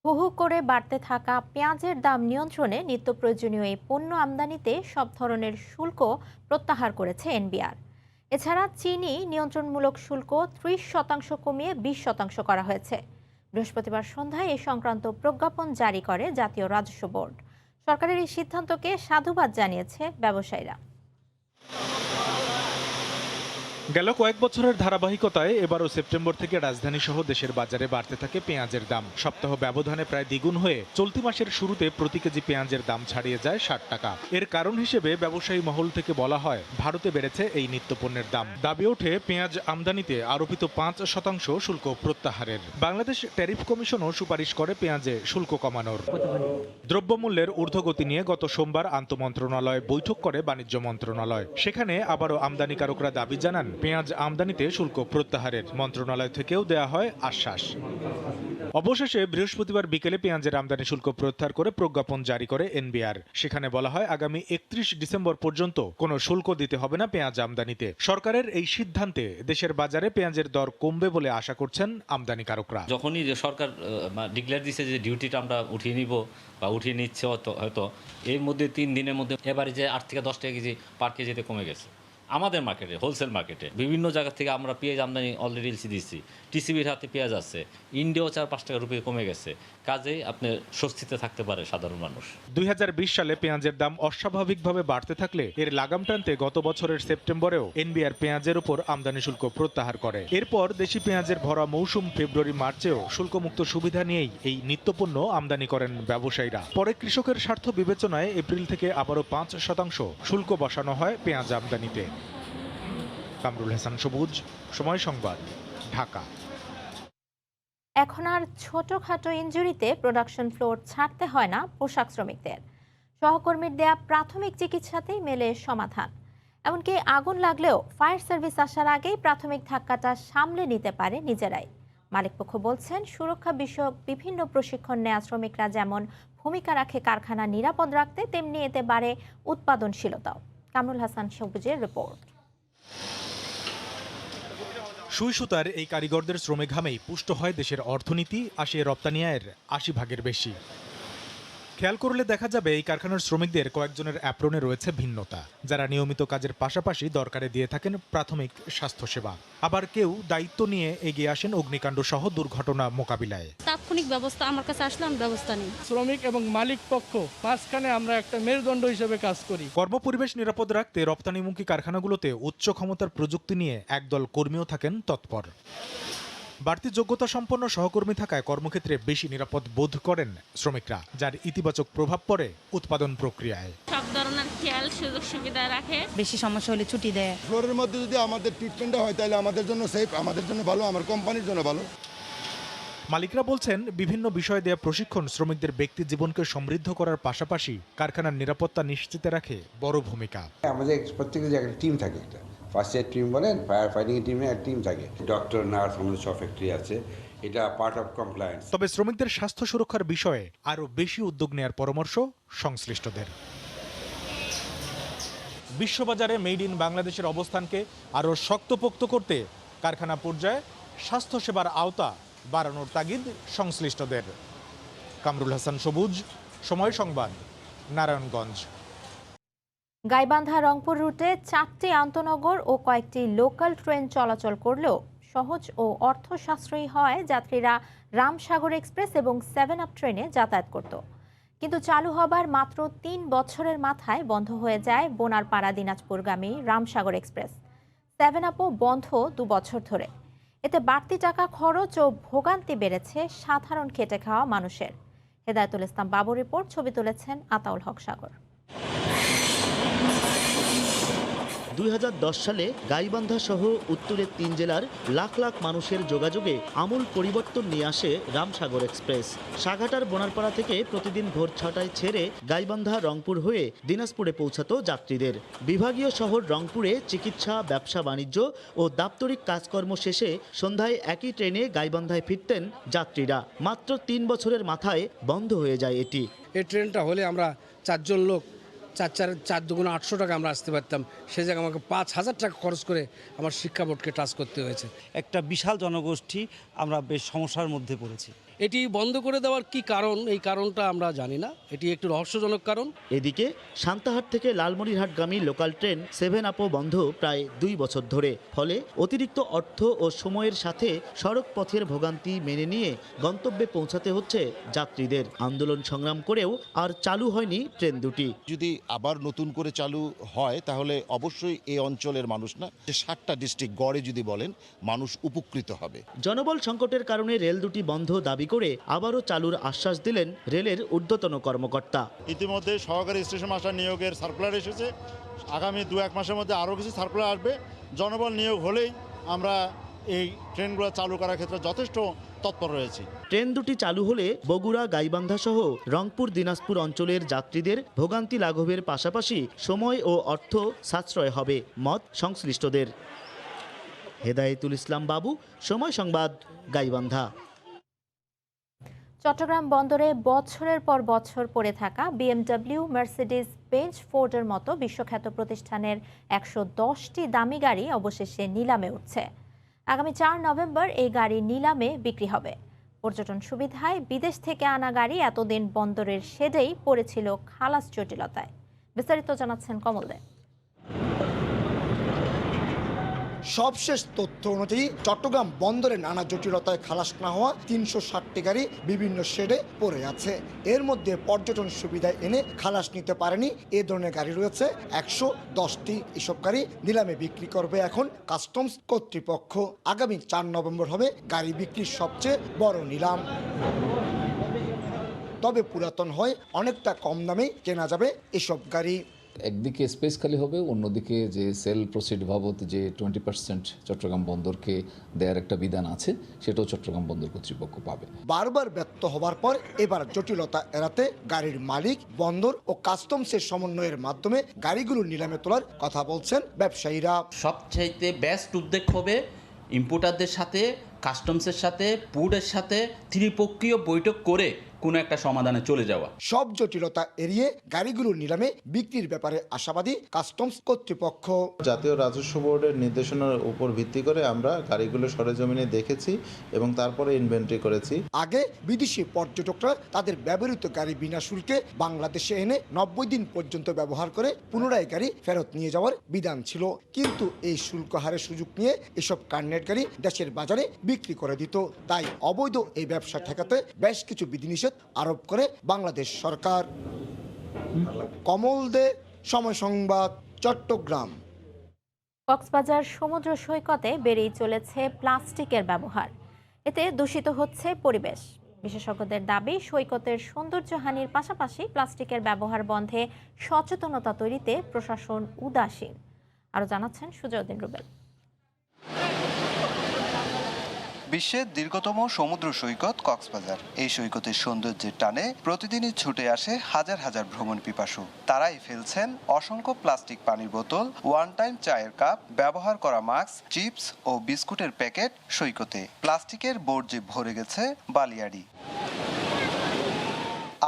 হু হু করে বাড়তে থাকা পেঁয়াজের দাম নিয়ন্ত্রণে নিত্য প্রয়োজনীয় এই পণ্য আমদানিতে সব ধরনের শুল্ক প্রত্যাহার করেছে এনবিআর। এছাড়া চিনি নিয়ন্ত্রণমূলক শুল্ক 30% কমিয়ে 20% করা হয়েছে। বৃহস্পতিবার সন্ধ্যায় এ সংক্রান্ত প্রজ্ঞাপন জারি করে জাতীয় রাজস্ব বোর্ড। সরকারের এই সিদ্ধান্তকে সাধুবাদ জানিয়েছে ব্যবসায়ীরা। গেল কয়েক বছরের ধারাবাহিকতায় এবারও সেপ্টেম্বর থেকে রাজধানী সহ দেশের বাজারে বাড়তে থাকে পেঁয়াজের দাম। সপ্তাহ ব্যবধানে প্রায় দ্বিগুণ হয়ে চলতি মাসের শুরুতে প্রতি কেজি পেঁয়াজের দাম ছাড়িয়ে যায় 60 টাকা। এর কারণ হিসেবে ব্যবসায়ী মহল থেকে বলা হয়, ভারতে বেড়েছে এই নিত্যপণ্যের দাম। দাবি ওঠে পেঁয়াজ আমদানিতে আরোপিত 5% শুল্ক প্রত্যাহারের। বাংলাদেশ ট্যারিফ কমিশনও সুপারিশ করে পেঁয়াজে শুল্ক কমানোর। দ্রব্যমূল্যের ঊর্ধ্বগতি নিয়ে গত সোমবার আন্তঃমন্ত্রণালয় বৈঠক করে বাণিজ্য মন্ত্রণালয়। সেখানে আবারও আমদানিকারকরা দাবি জানান পেঁয়াজ আমদানিতে শুল্ক প্রত্যাহারের। মন্ত্রণালয় থেকেও দেয়া হয় আশ্বাস। অবশেষে বৃহস্পতিবার বিকেলে পেঁয়াজের আমদানি শুল্ক প্রত্যাহার করে প্রজ্ঞাপন জারি করে এনবিআর। সেখানে বলা হয়, আগামী 31 ডিসেম্বর পর্যন্ত কোনো শুল্ক দিতে হবে না পেঁয়াজ আমদানিতে। সরকারের এই সিদ্ধান্তে দেশের বাজারে পেঁয়াজের দর কমবে বলে আশা করছেন আমদানিকারকরা। যখনই সরকার ডিক্লেয়ার দিচ্ছে যে ডিউটিটা আমরা উঠিয়ে নিব বা উঠিয়ে নিচ্ছে, হয়তো এর মধ্যে 3 দিনের মধ্যে এবারে যে 8 থেকে 10 টাকা কেজি পার কেজিতে কমে গেছে। আমাদের মার্কেটে, হোলসেল মার্কেটে বিভিন্ন জায়গা থেকে আমরা পেঁয়াজ আমদানি অলরেডি দিচ্ছি। টিসিবির হাতে পেঁয়াজ আছে, ইন্ডিয়াও 4-5 টাকা রুপি কমে গেছে। কাজেই আপনি স্বস্তিতে থাকতে পারে সাধারণ মানুষ। 2020 সালে পেঁয়াজের দাম অস্বাভাবিকভাবে বাড়তে থাকলে এর লাগাম টানতে গত বছরের সেপ্টেম্বরেও এনবিআর পেঁয়াজের উপর আমদানি শুল্ক প্রত্যাহার করে। এরপর দেশি পেঁয়াজের ভরা মৌসুম ফেব্রুয়ারি মার্চেও শুল্কমুক্ত সুবিধা নিয়েই এই নিত্যপণ্য আমদানি করেন ব্যবসায়ীরা। পরে কৃষকের স্বার্থ বিবেচনায় এপ্রিল থেকে আবারও 5% শুল্ক বসানো হয় পেঁয়াজ আমদানিতে। কামরুল হাসান সবুজ, সময় সংবাদ, ঢাকা। এখন আর ছোটখাটো ইনজুরিতে প্রোডাকশন ফ্লোর ছাড়তে হয় না পোশাক শ্রমিকদের। সহকর্মীর দেয়া প্রাথমিক চিকিৎসাতেই মেলে সমাধান। এমনকি আগুন লাগলেও ফায়ার সার্ভিস আসার আগেই প্রাথমিক ধাক্কাটা সামলে নিতে পারে নিজেরাই। মালিকপক্ষ বলছেন, সুরক্ষা বিষয়ক বিভিন্ন প্রশিক্ষণ নেওয়া শ্রমিকরা যেমন ভূমিকা রাখে কারখানা নিরাপদ রাখতে, তেমনি এতে বাড়ে উৎপাদনশীলতাও। কামরুল হাসান সবুজের রিপোর্ট। সুই সুতার এই কারিগরদের শ্রমে ঘামেই পুষ্ট হয় দেশের অর্থনীতি, আসে রপ্তানি আয়ের 80% বেশি। খেয়াল করলে দেখা যাবে এই কারখানার শ্রমিকদের কয়েকজনের অ্যাপ্রনে রয়েছে ভিন্নতা। যারা নিয়মিত কাজের পাশাপাশি দরকারে দিয়ে থাকেন প্রাথমিক স্বাস্থ্যসেবা। আবার কেউ দায়িত্ব নিয়ে এগিয়ে আসেন অগ্নিকাণ্ড সহ দুর্ঘটনা মোকাবিলায়। তাৎক্ষণিক ব্যবস্থা আমার কাছে আসলে আমি ব্যবস্থা নিই। শ্রমিক এবং মালিক পক্ষ মাঝখানে আমরা একটা মেরুদণ্ড হিসেবে কাজ করি। কর্মপরিবেশ নিরাপদ রাখতে রপ্তানিমুখী কারখানাগুলোতে উচ্চ ক্ষমতার প্রযুক্তি নিয়ে একদল কর্মীও থাকেন তৎপর। বাড়তি যোগ্যতা সম্পন্ন সহকর্মী থাকায় কর্মক্ষেত্রে বেশি নিরাপদ বোধ করেন শ্রমিকরা, যার ইতিবাচক প্রভাব পড়ে উৎপাদন প্রক্রিয়ায়। সব ধরনের খেয়াল সুযোগ সুবিধা রাখে। বেশি সমস্যা হলে ছুটি দেয়। ফ্লোরের মধ্যে যদি আমাদের ট্রিটমেন্টটা হয় তাহলে আমাদের জন্য সেফ, আমাদের জন্য ভালো, আমার কোম্পানির জন্য ভালো। মালিকরা বলছেন, বিভিন্ন বিষয়ে দেয়া প্রশিক্ষণ শ্রমিকদের ব্যক্তি জীবনকে সমৃদ্ধ করার পাশাপাশি কারখানার নিরাপত্তা নিশ্চিতে রাখে বড় ভূমিকা। আমাদের প্রত্যেকটা জায়গায় টিম থাকে, একটা ফার্স্ট এড টিম বলেন, ফায়ার ফাইটিং টিমে একটা টিম থাকে, ডক্টর, নার্স, আমাদের সব ফ্যাক্টরি আছে। এটা পার্ট অফ কমপ্লায়েন্স। তবে শ্রমিকদের স্বাস্থ্য সুরক্ষার বিষয়ে আরও বেশি উদ্যোগ নেওয়ার পরামর্শ সংশ্লিষ্টদের। বিশ্ববাজারে মেড ইন বাংলাদেশের অবস্থানকে আরও শক্তপোক্ত করতে কারখানা পর্যায়ে স্বাস্থ্যসেবার আওতা বাড়ানোর তাগিদ সংশ্লিষ্টদের। কামরুল হাসান সবুজ, সময় সংবাদ, নারায়ণগঞ্জ। গাইবান্ধা রংপুর রুটে 4টি আন্তনগর ও কয়েকটি লোকাল ট্রেন চলাচল করলেও সহজ ও অর্থ সাশ্রয়ী হয় যাত্রীরা রামসাগর এক্সপ্রেস এবং 7 আপ ট্রেনে যাতায়াত করত। কিন্তু চালু হবার মাত্র 3 বছরের মাথায় বন্ধ হয়ে যায় বোনারপাড়া দিনাজপুরগামী রামসাগর এক্সপ্রেস। 7 আপও বন্ধ 2 বছর ধরে। এতে বাড়তি টাকা খরচ ও ভোগান্তি বেড়েছে সাধারণ খেটে খাওয়া মানুষের। হেদায়েতুল ইসলাম বাবুর রিপোর্ট, ছবি তুলেছেন আতাউল হক সাগর। 2010 সালে গাইবান্ধা সহ উত্তরের 3 জেলার লাখ লাখ মানুষের যোগাযোগে আমূল পরিবর্তন নিয়ে আসে রামসাগর এক্সপ্রেস। সাঘাটার বোনারপাড়া থেকে প্রতিদিন ভোর 6টায় ছেড়ে গাইবান্ধা রংপুর হয়ে দিনাজপুরে পৌঁছাতো যাত্রীদের। বিভাগীয় শহর রংপুরে চিকিৎসা, ব্যবসা বাণিজ্য ও দাপ্তরিক কাজকর্ম শেষে সন্ধ্যায় একই ট্রেনে গাইবান্ধায় ফিরতেন যাত্রীরা। মাত্র 3 বছরের মাথায় বন্ধ হয়ে যায় এটি। এই ট্রেনটা হলে আমরা 4 জন লোক চার দুগুণ 800 টাকা আমরা আসতে পারতাম, সে জায়গায় আমাকে 5,000 টাকা খরচ করে আমার শিক্ষা বোর্ডকে টাচ করতে হয়েছে। একটা বিশাল জনগোষ্ঠী আমরা বেশ সমস্যার মধ্যে পড়েছি। এটি বন্ধ করে দেওয়ার কি কারণ, এই কারণটা আমরা জানি না, এটি একটু রহস্যজনক কারণ। এদিকে সান্তাহার থেকে লালমনিরহাটগামী লোকাল ট্রেন 7 আপও বন্ধ প্রায় 2 বছর ধরে। ফলে অতিরিক্ত অর্থ ও সময়ের সাথে সড়ক পথের ভোগান্তি মেনে নিয়ে গন্তব্যে পৌঁছাতে হচ্ছে যাত্রীদের। আন্দোলন সংগ্রাম করেও আর চালু হয়নি ট্রেন দুটি। যদি আবার নতুন করে চালু হয় তাহলে অবশ্যই এই অঞ্চলের মানুষ না, যে 7টা ডিস্ট্রিক্ট গড়ে যদি বলেন, মানুষ উপকৃত হবে। জনবল সংকটের কারণে রেল দুটি বন্ধ দাবি করে আবারও চালুর আশ্বাস দিলেন রেলের ঊর্ধ্বতন কর্মকর্তা। ইতিমধ্যে সহকারী স্টেশন মাস্টার নিয়োগের সার্কুলার এসেছে, আগামী 2-1 মাসের মধ্যে আরও কিছু সার্কুলার আসবে। জনবল নিয়োগ হলেই আমরা এই ট্রেনগুলো চালু করার ক্ষেত্রে যথেষ্ট তৎপর রয়েছি। ট্রেন দুটি চালু হলে বগুড়া, গাইবান্ধা সহ রংপুর, দিনাজপুর অঞ্চলের যাত্রীদের ভোগান্তি লাঘবের পাশাপাশি সময় ও অর্থ সাশ্রয় হবে মত সংশ্লিষ্টদের। হেদায়েতুল ইসলাম বাবু, সময় সংবাদ, গাইবান্ধা। চট্টগ্রাম বন্দরে বছরের পর বছর পড়ে থাকা BMW, মার্সিডিজ বেঞ্জ, ফোর্ডের মতো বিশ্বখ্যাত প্রতিষ্ঠানের 110টি দামি গাড়ি অবশেষে নিলামে উঠছে। আগামী 4 নভেম্বর এই গাড়ি নিলামে বিক্রি হবে। পর্যটন সুবিধায় বিদেশ থেকে আনা গাড়ি এতদিন বন্দরের শেডেই পড়েছিল খালাস জটিলতায়। বিস্তারিত জানাচ্ছেন কমল দে। সবশেষ তথ্য অনুযায়ী চট্টগ্রাম বন্দরে নানা জটিলতায় খালাস না হওয়া 360টি গাড়ি বিভিন্ন শেডে পড়ে আছে। এর মধ্যে পর্যটন সুবিধায় এনে খালাস নিতে পারেনি এ ধরনের গাড়ি রয়েছে 110টি। এসব গাড়ি নিলামে বিক্রি করবে এখন কাস্টমস কর্তৃপক্ষ। আগামী 4 নভেম্বর হবে গাড়ি বিক্রির সবচেয়ে বড় নিলাম। তবে পুরাতন হয় অনেকটা কম দামে কেনা যাবে এসব গাড়ি। একদিকে স্পেস খালি হবে, অন্যদিকে যে সেল প্রসিড বাবদ যে 20% চট্টগ্রাম বন্দরকে দেওয়ার একটা বিধান আছে, সেটাও চট্টগ্রাম বন্দর কর্তৃপক্ষ পাবে। বারবার ব্যর্থ হবার পর এবার জটিলতা এড়াতে গাড়ির মালিক, বন্দর ও কাস্টমসের সমন্বয়ের মাধ্যমে গাড়িগুলো নিলামে তোলার কথা বলছেন ব্যবসায়ীরা। সবচাইতে বেস্ট উদ্যোগ হবে ইম্পোর্টারদের সাথে, কাস্টমসের সাথে, পুডের সাথে ত্রিপক্ষীয় বৈঠক করে কোনো একটা সমাধানে চলে যাওয়া। সব জটিলতা এড়িয়ে গাড়িগুলো নিলামে বিক্রির ব্যাপারে আশাবাদী কাস্টমস কর্তৃপক্ষ। জাতীয় রাজস্ব বোর্ডের নির্দেশনার উপর ভিত্তি করে আমরা গাড়িগুলো সরেজমিনে দেখেছি এবং তারপরে ইনভেন্টরি করেছি। আগে বিদেশি পর্যটকরা তাদের ব্যবহৃত গাড়ি বিনা শুল্কে বাংলাদেশে এনে 90 দিন পর্যন্ত ব্যবহার করে পুনরায় গাড়ি ফেরত নিয়ে যাওয়ার বিধান ছিল, কিন্তু এই শুল্ক হারের সুযোগ নিয়ে এসব কার্নেট গাড়ি দেশের বাজারে বিক্রি করে দিত। তাই অবৈধ এই ব্যবসা ঠেকাতে বেশ কিছু বিধিনিষেধ আরোপ করে বাংলাদেশ সরকার। কমল দে, সময় সংবাদ, চট্টগ্রাম। কক্সবাজার সমুদ্র সৈকতে বেড়েই চলেছে প্লাস্টিকের ব্যবহার। এতে দূষিত হচ্ছে পরিবেশ। বিশেষজ্ঞদের দাবি, সৈকতের সৌন্দর্যহানির পাশাপাশি প্লাস্টিকের ব্যবহার বন্ধে সচেতনতা তৈরিতে প্রশাসন উদাসীন। আরও জানাচ্ছেন সুজয়উদ্দিন রুবেল। বিশ্বের দীর্ঘতম সমুদ্র সৈকত কক্সবাজার। এই সৈকতের সৌন্দর্যের টানে প্রতিদিনই ছুটে আসে হাজার হাজার ভ্রমণ পিপাসু। তারাই ফেলছেন অসংখ্য প্লাস্টিক পানির বোতল, ওয়ান টাইম চায়ের কাপ, ব্যবহার করা মাস্ক, চিপস ও বিস্কুটের প্যাকেট সৈকতে। প্লাস্টিকের বর্জ্যে ভরে গেছে বালিয়াড়ি।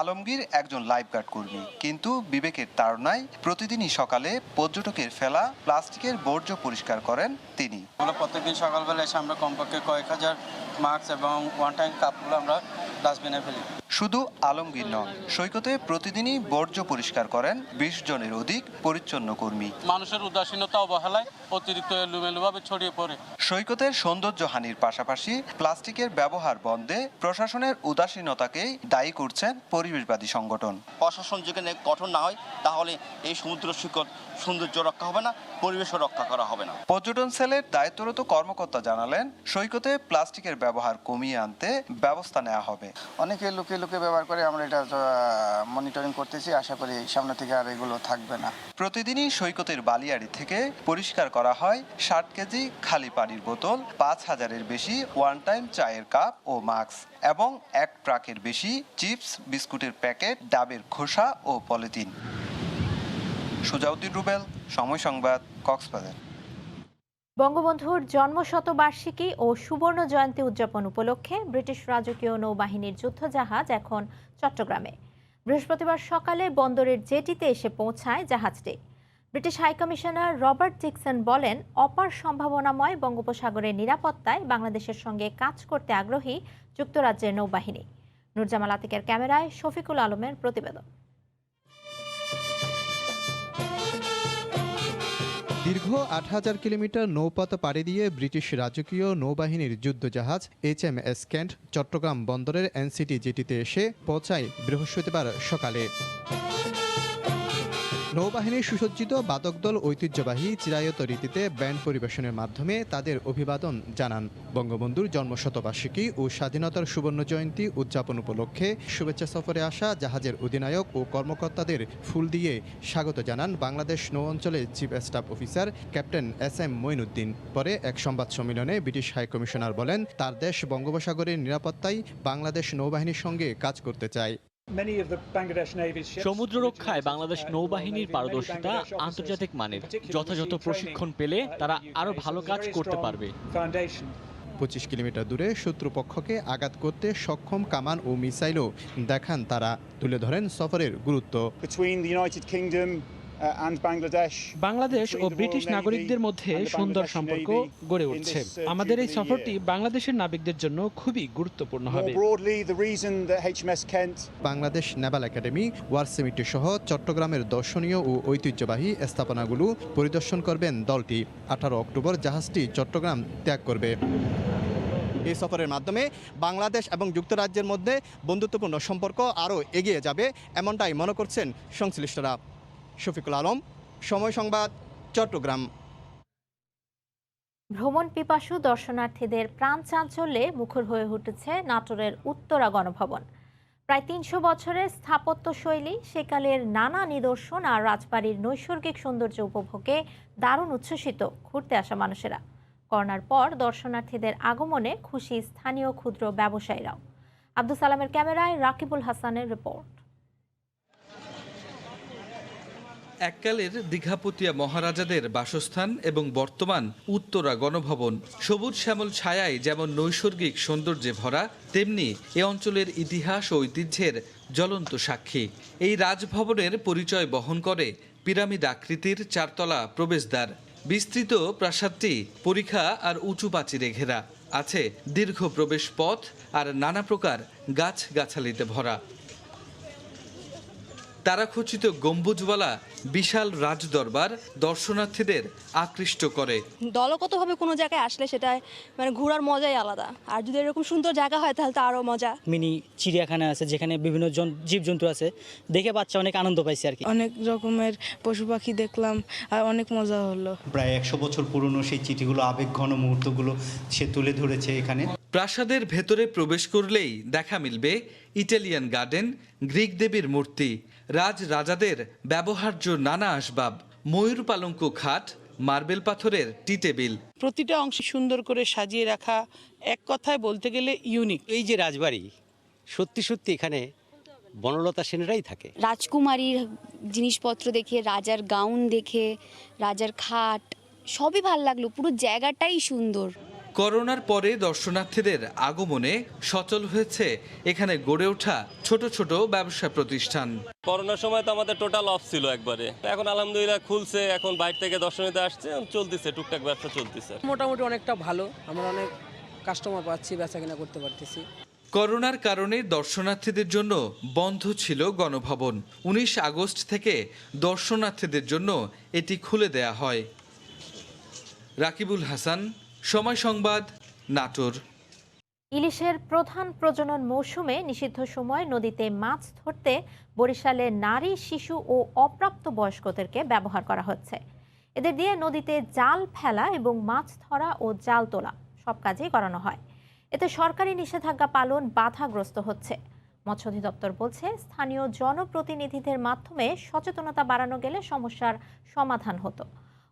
আলমগীর একজন লাইফগার্ড কর্মী, কিন্তু বিবেকের তাড়নায় প্রতিদিনই সকালে পর্যটকের ফেলা প্লাস্টিকের বর্জ্য পরিষ্কার করেন তিনি। প্রত্যেকদিন সকালবেলা এসে আমরা কমপক্ষে কয়েক হাজার মাস্ক এবং ওয়ান টাইম কাপগুলো আমরা ডাস্টবিনে ফেলি। শুধু আলমগীর নন, সৈকতে প্রতিদিনই বর্জ্য পরিষ্কার করেন 20 জনের অধিক পরিচ্ছন্ন কর্মী। মানুষের উদাসীনতা, অবহেলায় অতিরিক্ত এলোমেলোভাবে ছড়িয়ে পড়ে। সৈকতের সৌন্দর্যহানির পাশাপাশি প্লাস্টিকের ব্যবহার বন্ধে প্রশাসনের উদাসীনতাকেই দায়ী করছেন পরিবেশবাদী সংগঠন। প্রশাসন যেখানে কঠোর না হয় তাহলে এই সমুদ্র সৈকত সৌন্দর্য রক্ষা হবে না, পরিবেশও রক্ষা করা হবে না। পর্যটন সেলের দায়িত্বরত কর্মকর্তা জানালেন, সৈকতে প্লাস্টিকের ব্যবহার কমিয়ে আনতে ব্যবস্থা নেওয়া হবে। অনেকে লুকিয়ে লুকিয়ে ব্যবহার করে, আমরা এটা মনিটরিং করতেছি, আশা করি সামনে থেকে আর এগুলো থাকবে না। প্রতিদিনই সৈকতের বালিয়াড়ি থেকে পরিষ্কার করা হয় 60 কেজি খালি পানির বোতল, 5000-এর বেশি ওয়ান টাইম চায়ের কাপ ও মাস্ক এবং 1 ট্রাকের বেশি চিপস, বিস্কুটের প্যাকেট, ডাবের খোসা ও পলিথিন। সুজাউদ্দিন রুবেল, সময় সংবাদ, কক্সবাজার। বঙ্গবন্ধুর জন্মশতবার্ষিকী ও সুবর্ণ জয়ন্তী উদযাপন উপলক্ষে ব্রিটিশ রাজকীয় নৌবাহিনীর যুদ্ধজাহাজ এখন চট্টগ্রামে। বৃহস্পতিবার সকালে বন্দরের জেটিতে এসে পৌঁছায় জাহাজটি। ব্রিটিশ হাইকমিশনার রবার্ট ডিকসন বলেন, অপার সম্ভাবনাময় বঙ্গোপসাগরের নিরাপত্তায় বাংলাদেশের সঙ্গে কাজ করতে আগ্রহী যুক্তরাজ্যের নৌবাহিনী। নুরজামাল আতিকের ক্যামেরায় শফিকুল আলমের প্রতিবেদন। দীর্ঘ ৮,০০০ কিলোমিটার নৌপথ পাড়ি দিয়ে ব্রিটিশ রাজকীয় নৌবাহিনীর যুদ্ধজাহাজ HMS কেন্ট চট্টগ্রাম বন্দরের এনসিটি জেটিতে এসে পৌঁছায় বৃহস্পতিবার সকালে। নৌবাহিনীর সুসজ্জিত বাদকদল ঐতিহ্যবাহী চিরায়ত রীতিতে ব্যান্ড পরিবেশনের মাধ্যমে তাদের অভিবাদন জানান। বঙ্গবন্ধুর জন্মশতবার্ষিকী ও স্বাধীনতার সুবর্ণ জয়ন্তী উদযাপন উপলক্ষে শুভেচ্ছা সফরে আসা জাহাজের অধিনায়ক ও কর্মকর্তাদের ফুল দিয়ে স্বাগত জানান বাংলাদেশ নৌ অঞ্চলের chief staff officer captain SM Moinuddin. পরে এক সংবাদ সম্মেলনে ব্রিটিশ হাইকমিশনার বলেন, তার দেশ বঙ্গোপসাগরের নিরাপত্তায় বাংলাদেশ নৌবাহিনীর সঙ্গে কাজ করতে চায়। সমুদ্র রক্ষায় বাংলাদেশ নৌবাহিনীর পারদর্শিতা আন্তর্জাতিক মানের। যথাযথ প্রশিক্ষণ পেলে তারা আরো ভালো কাজ করতে পারবে। 25 কিলোমিটার দূরে শত্রুপক্ষকে আঘাত করতে সক্ষম কামান ও মিসাইলও দেখান তারা। তুলে ধরেন সফরের গুরুত্ব। বাংলাদেশ ও ব্রিটিশ নাগরিকদের মধ্যে সুন্দর সম্পর্ক গড়ে উঠছে। আমাদের এই সফরটি বাংলাদেশের নাবিকদের জন্য খুবই গুরুত্বপূর্ণ হবে। বাংলাদেশ নেভাল একাডেমি, ওয়ার সিমিটি সহ চট্টগ্রামের দর্শনীয় ও ঐতিহ্যবাহী স্থাপনাগুলো পরিদর্শন করবেন দলটি। 18 অক্টোবর জাহাজটি চট্টগ্রাম ত্যাগ করবে। এই সফরের মাধ্যমে বাংলাদেশ এবং যুক্তরাজ্যের মধ্যে বন্ধুত্বপূর্ণ সম্পর্ক আরও এগিয়ে যাবে, এমনটাই মনে করছেন সংশ্লিষ্টরা। শফিকুল আলম, সময় সংবাদ, চট্টগ্রাম। ভ্রমণ পিপাসু দর্শনার্থীদের প্রাণ চাঞ্চল্যে মুখর হয়ে উঠেছে নাটোরের উত্তরা গণভবন। প্রায় 300 বছরের স্থাপত্য শৈলী, সেকালের নানা নিদর্শন আর রাজবাড়ির নৈসর্গিক সৌন্দর্য উপভোগে দারুণ উচ্ছ্বসিত ঘুরতে আসা মানুষেরা। করোনার পর দর্শনার্থীদের আগমনে খুশি স্থানীয় ক্ষুদ্র ব্যবসায়ীরাও। আব্দুল সালামের ক্যামেরায় রাকিবুল হাসানের রিপোর্ট। এককালের দীঘাপতিয়া মহারাজাদের বাসস্থান এবং বর্তমান উত্তরা গণভবন সবুজ শ্যামল ছায়ায় যেমন নৈসর্গিক সৌন্দর্যে ভরা, তেমনি এ অঞ্চলের ইতিহাস ও ঐতিহ্যের জ্বলন্ত সাক্ষী। এই রাজভবনের পরিচয় বহন করে পিরামিড আকৃতির 4তলা প্রবেশদ্বার। বিস্তৃত প্রাসাদটি পরিখা আর উঁচু প্রাচীরে ঘেরা। আছে দীর্ঘ প্রবেশ পথ আর নানা প্রকার গাছগাছালিতে ভরা। তারাখচিত গম্বুজওয়ালা বিশাল রাজদরবার দর্শনার্থীদের আকৃষ্ট করে। দলগতভাবে কোনো জায়গায় আসলে সেটা মানে ঘোরার মজাই আলাদা, আর যদি এরকম সুন্দর জায়গা হয় তাহলে তো আরও মজা। মিনি চিড়িয়াখানা আছে যেখানে বিভিন্ন জীবজন্তু আছে, দেখে বাচ্চা অনেক আনন্দ পাইছে আর কি। অনেক রকমের পশু পাখি দেখলাম আর অনেক মজা হলো। প্রায় 100 বছর পুরনো সেই চিঠিগুলো, আবেগঘন মুহূর্তগুলো সে তুলে ধরেছে এখানে। প্রাসাদের ভেতরে প্রবেশ করলেই দেখা মিলবে ইটালিয়ান গার্ডেন, গ্রিক দেবীর মূর্তি, রাজাদের ব্যবহার্য নানা আসবাব, ময়ূর পালঙ্ক খাট, মার্বেল পাথরের টি টেবিল। প্রতিটা অংশ সুন্দর করে সাজিয়ে রাখা, এক কথায় বলতে গেলে ইউনিক। এই যে রাজবাড়ি, সত্যি সত্যি এখানে বনলতা সেনেরাই থাকে। রাজকুমারীর জিনিসপত্র দেখে, রাজার গাউন দেখে, রাজার খাট, সবই ভালো লাগলো। পুরো জায়গাটাই সুন্দর। করোনার পরে দর্শনার্থীদের আগমনে সচল হয়েছে এখানে গড়ে ওঠা ছোট ছোট ব্যবসা প্রতিষ্ঠান। করোনার সময় তো আমাদের টোটাল অফ ছিল একবারে, এখন আলহামদুলিল্লাহ খুলছে, এখন বাইরে থেকে দর্শনীতে আসছে, চলতেছে, টুকটাক ব্যবসা চলতেছে। মোটামুটি অনেকটা ভালো, আমরা অনেক কাস্টমার পাচ্ছি, বেচা কিনা করতে পারতেছি। করোনার কারণে দর্শনার্থীদের জন্য বন্ধ ছিল গণভবন। 19 আগস্ট থেকে দর্শনার্থীদের জন্য এটি খুলে দেয়া হয়। রাকিবুল হাসান, সময় সংবাদ, নাটোর। ইলিশের প্রধান প্রজনন মৌসুমে নিষিদ্ধ সময় নদীতে মাছ ধরতে বরিশালে নারী, শিশু ও অপ্রাপ্ত বয়স্কদেরকে ব্যবহার করা হচ্ছে। এদের দিয়ে নদীতে জাল ফেলা এবং মাছ ধরা ও জাল তোলা সব কাজই করানো হয়। এতে সরকারি নিষেধাজ্ঞা পালন বাধাগ্রস্ত হচ্ছে। মৎস্য অধিদপ্তর বলছে, স্থানীয় জনপ্রতিনিধিদের মাধ্যমে সচেতনতা বাড়ানো গেলে সমস্যার সমাধান হতো।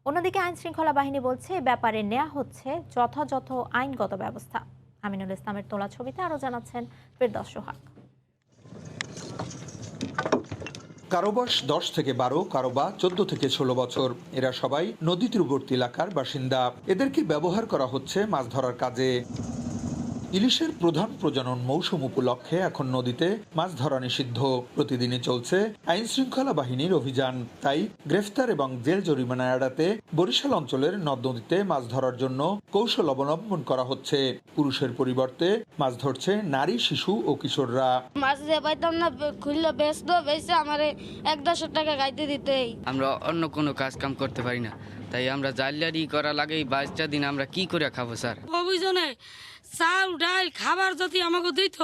অন্যদিকে আইন শৃঙ্খলা বাহিনী বলছে, ব্যাপারে নেওয়া হচ্ছে যথাযথ আইনগত ব্যবস্থা। আমিনুল ইসলামের তোলা ছবিতে আরও জানাচ্ছেন ফেরদৌস সোহাগ। কারো বয়স 10 থেকে 12, কারো বা 14 থেকে 16 বছর। এরা সবাই নদী তীরবর্তী এলাকার বাসিন্দা। এদেরকে ব্যবহার করা হচ্ছে মাছ ধরার কাজে। ইলিশের প্রধান প্রজনন মৌসুম উপলক্ষে এখন নদীতে মাছ ধরা নিষিদ্ধ। প্রতিদিনই চলছে আইন শৃঙ্খলা বাহিনীর অভিযান। তাই গ্রেফতার এবং জেল জরিমানা এড়াতে বরিশাল অঞ্চলের নদ নদীতে মাছ ধরার জন্য কৌশল অবলম্বন করা হচ্ছে। পুরুষের পরিবর্তে মাছ ধরছে নারী, শিশু ও কিশোররা। মাছ যে পাইতাম না, খুললে বেচে আমার 100 টাকা গাইতে দিতেই। আমরা অন্য কোনো কাজ কাম করতে পারি না, তাই আমরা জালিয়ারি করা লাগে। 22টা দিন আমরা কি করে খাবো স্যার? অভিযোগে চাল ডাল খাবার যদি আমাকে দিত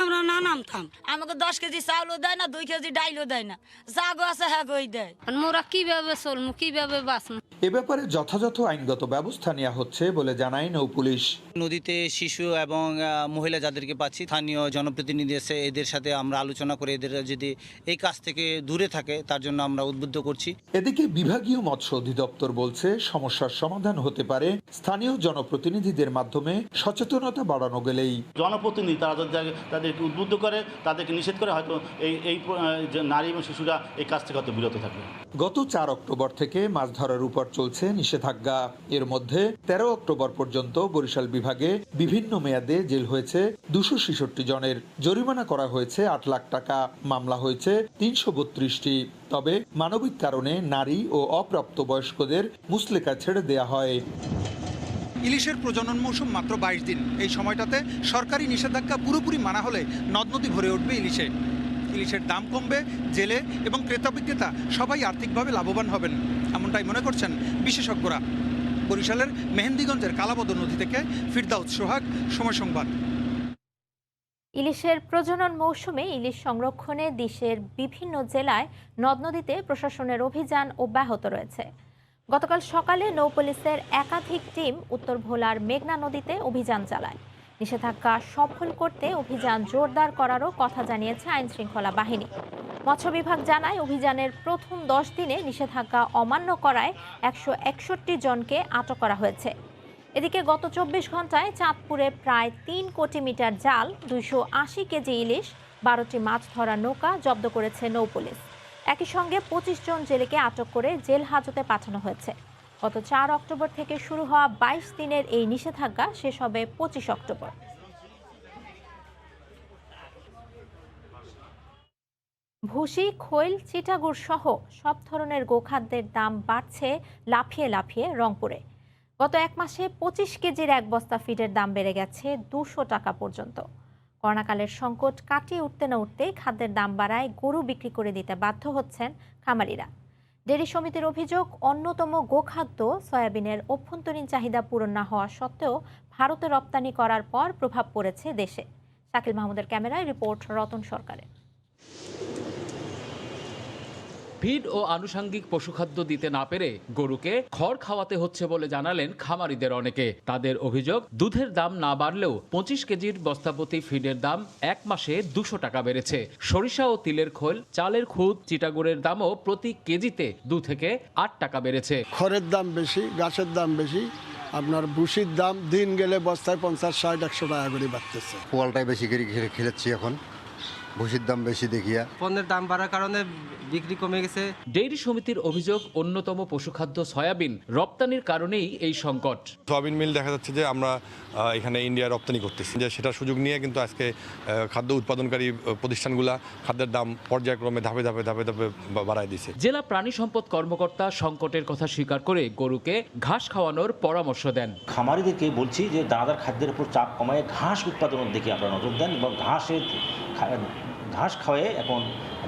আমরা না নামতাম। আমাকে 10 কেজি চাউলও দেয় না, 2 কেজি ডাইলও দেয় না, জাগো আছে হ্যাঁ গই দেয়। মোরা কিভাবে চলমু, কিভাবে বাঁচমু? এ ব্যাপারে যথাযথ আইনগত ব্যবস্থা নেওয়া হচ্ছে বলে জানায় নৌ পুলিশ। নদীতে শিশু এবং মহিলা যাদেরকে পাচ্ছি, স্থানীয় জনপ্রতিনিধি আছে, এদের সাথে আমরা আলোচনা করে এদের যদি এই কাজ থেকে দূরে থাকে তার জন্য আমরা উদ্বুদ্ধ করছি। এদিকে বিভাগীয় মৎস্য অধিদপ্তর বলছে সমস্যার সমাধান হতে পারে স্থানীয় জনপ্রতিনিধিদের মাধ্যমে সচেতনতা বাড়ানো গেলেই। জনপ্রতিনিধি তারা যদি তাদেরকে উদ্বুদ্ধ করে, তাদেরকে নিষেধ করে, হয়তো এই নারী এবং শিশুরা এই কাজ থেকে হয়তো বিরত থাকবে। গত 4 অক্টোবর থেকে মাছ ধরার উপর চলছে নিষেধাজ্ঞা। এর মধ্যে 13 অক্টোবর পর্যন্ত বরিশাল বিভাগে বিভিন্ন মেয়াদে জেল হয়েছে 266 জনের, জরিমানা করা হয়েছে 8 লাখ টাকা, মামলা হয়েছে 332টি। তবে মানবিক কারণে নারী ও অপ্রাপ্তবয়স্কদের মুচলেকা ছেড়ে দেয়া হয়। ইলিশের প্রজনন মৌসুম মাত্র 22 দিন। এই সময়টাতে সরকারি নিষেধাজ্ঞা পুরোপুরি মানা হলে নদ নদী ভরে উঠবে ইলিশে। ইলিশের দাম কমবে, জেলে এবং ক্রেতা বিক্রেতা সবাই আর্থিকভাবে লাভবান হবেন, এমনটাই মনে করছেন বিশেষজ্ঞরা। বরিশালের মেহেন্দিগঞ্জের কালাবদর নদী থেকে ফিরদাউস সোহাগ, সময় সংবাদ। ইলিশের প্রজনন মৌসুমে ইলিশ সংরক্ষণে দেশের বিভিন্ন জেলায় নদ নদীতে প্রশাসনের অভিযান অব্যাহত রয়েছে। গতকাল সকালে নৌপুলিশের একাধিক টিম উত্তর ভোলার মেঘনা নদীতে অভিযান চালায়। নিষেধাজ্ঞা সফল করতে অভিযান জোরদার করারও কথা জানিয়েছে আইন শৃঙ্খলা বাহিনী। মৎস্য বিভাগ জানায়, অভিযানের প্রথম 10 দিনে নিষেধাজ্ঞা অমান্য করায় 161 জনকে আটক করা হয়েছে। এদিকে গত 24 ঘন্টায় চাঁদপুরে প্রায় 3 কোটি মিটার জাল, 280 কেজি ইলিশ, 12টি মাছ ধরা নৌকা জব্দ করেছে নৌপুলিশ। একই সঙ্গে 25 জন জেলেকে আটক করে জেল হাজতে পাঠানো হয়েছে। গত 4 অক্টোবর থেকে শুরু হওয়া 22 দিনের এই নিষেধাজ্ঞা শেষ হবে 25 অক্টোবর। ভুসি, খৈল, চিটাগুড় সহ সব ধরনের গোখাদ্যের দাম বাড়ছে লাফিয়ে লাফিয়ে রংপুরে। গত 1 মাসে 25 কেজির 1 বস্তা ফিডের দাম বেড়ে গেছে 200 টাকা পর্যন্ত। করোনাকালের সংকট কাটিয়ে উঠতে না উঠতেই খাদ্যের দাম বাড়ায় গরু বিক্রি করে দিতে বাধ্য হচ্ছেন খামারিরা। ডেয়ারি সমিতির অভিযোগ, অন্যতম গোখাদ্য সয়াবিনের অভ্যন্তরীণ চাহিদা পূরণ না হওয়া সত্ত্বেও ভারতে রপ্তানি করার পর প্রভাব পড়েছে দেশে। শাকিল মাহমুদের ক্যামেরায় রিপোর্ট রতন সরকারের। ফিড ও আনুষঙ্গিক পশুখাদ্য দিতে না পেরে গরুকে খড় খাওয়াতে হচ্ছে বলে জানালেন খামারিদের অনেকে। তাদের অভিযোগ, দুধের দাম না বাড়লেও 25 কেজির বস্তাপ্রতি ফিডের দাম 1 মাসে 200 টাকা বেড়েছে। সরিষা ও তিলের খোল, চালের খুদ, চিটাগুড়ের দামও প্রতি কেজিতে 2 থেকে 8 টাকা বেড়েছে। খড়ের দাম বেশি, গাছের দাম বেশি, আপনার ভুসির দাম দিন গেলে বস্তায় 50, 60, 100 টাকা করে বাড়তেছে। পোয়ালটাই বেশি করে খেলেছি এখন, ভুসির দাম বেশি দেখিয়া। পণ্যের দাম বাড়ার কারণে বিক্রি কমে গেছে। ডেইরি সমিতির অভিযোগ, অন্যতম পশুখাদ্য সয়াবিন রপ্তানির কারণেই এই সংকট। সয়াবিন মিল দেখা যাচ্ছে যে আমরা এখানে ইন্ডিয়া রপ্তানি করতেছি, যে সেটার সুযোগ নিয়ে কিন্তু আজকে খাদ্য উৎপাদনকারী প্রতিষ্ঠানগুলা খাদ্যের দাম পর্যায়ক্রমে ধাপে ধাপে ধাপে ধাপে বাড়ায় দিচ্ছে। জেলা প্রাণী সম্পদ কর্মকর্তা সংকটের কথা স্বীকার করে গরুকে ঘাস খাওয়ানোর পরামর্শ দেন। খামারিদেরকে বলছি যে দানাদার খাদ্যের উপর চাপ কমায় ঘাস উৎপাদনের দিকে আপনারা নজর দেন এবং ঘাস খাওয়ায় এখন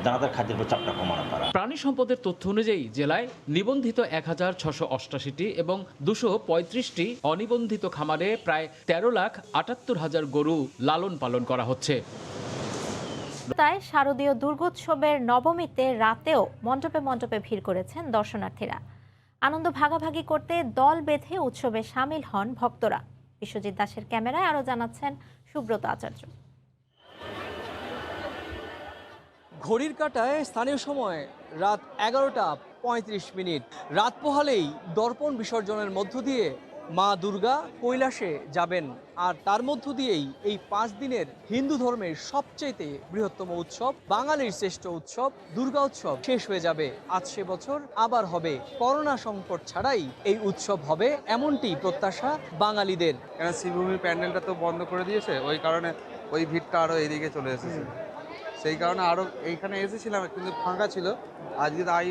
দানাদার খাদ্যের উপর চাপটা কমানো করা। প্রাণী সম্পদের তথ্য অনুযায়ী জেলায় নিবন্ধিত 1688টি এবং 235টি অনিবন্ধিত খামারে প্রায় 13,78,000 গরু লালন পালন করা হচ্ছে। তাই শারদীয় দুর্গোৎসবের নবমীতে রাতেও মণ্ডপে মণ্ডপে ভিড় করেছেন দর্শনার্থীরা। আনন্দ ভাগাভাগি করতে দল বেঁধে উৎসবে সামিল হন ভক্তরা। বিশ্বজিৎ দাসের ক্যামেরায় আরও জানাচ্ছেন সুব্রত আচার্য। ঘড়ির কাঁটায় স্থানীয় সময় রাত 11টা 35 মিনিট। রাত পোহালেই দর্পণ বিসর্জনের মধ্য দিয়ে মা দুর্গা কৈলাসে যাবেন, আর তার মধ্য দিয়েই এই 5 দিনের হিন্দু ধর্মের সবচেয়ে বৃহত্তম উৎসব, বাঙালির শ্রেষ্ঠ উৎসব দুর্গা উৎসব শেষ হয়ে যাবে। আজ সে বছর আবার হবে। করোনা সংকট ছাড়াই এই উৎসব হবে, এমনটি প্রত্যাশা বাঙালিদের। কারণ শ্রীভূমির প্যান্ডেলটা তো বন্ধ করে দিয়েছে, ওই কারণে ওই ভিড়টা আরও এইদিকে চলে এসেছে। সেই কারণে আরও এইখানে এসেছিলাম, কিন্তু ফাঁকা ছিল। আজকে তাই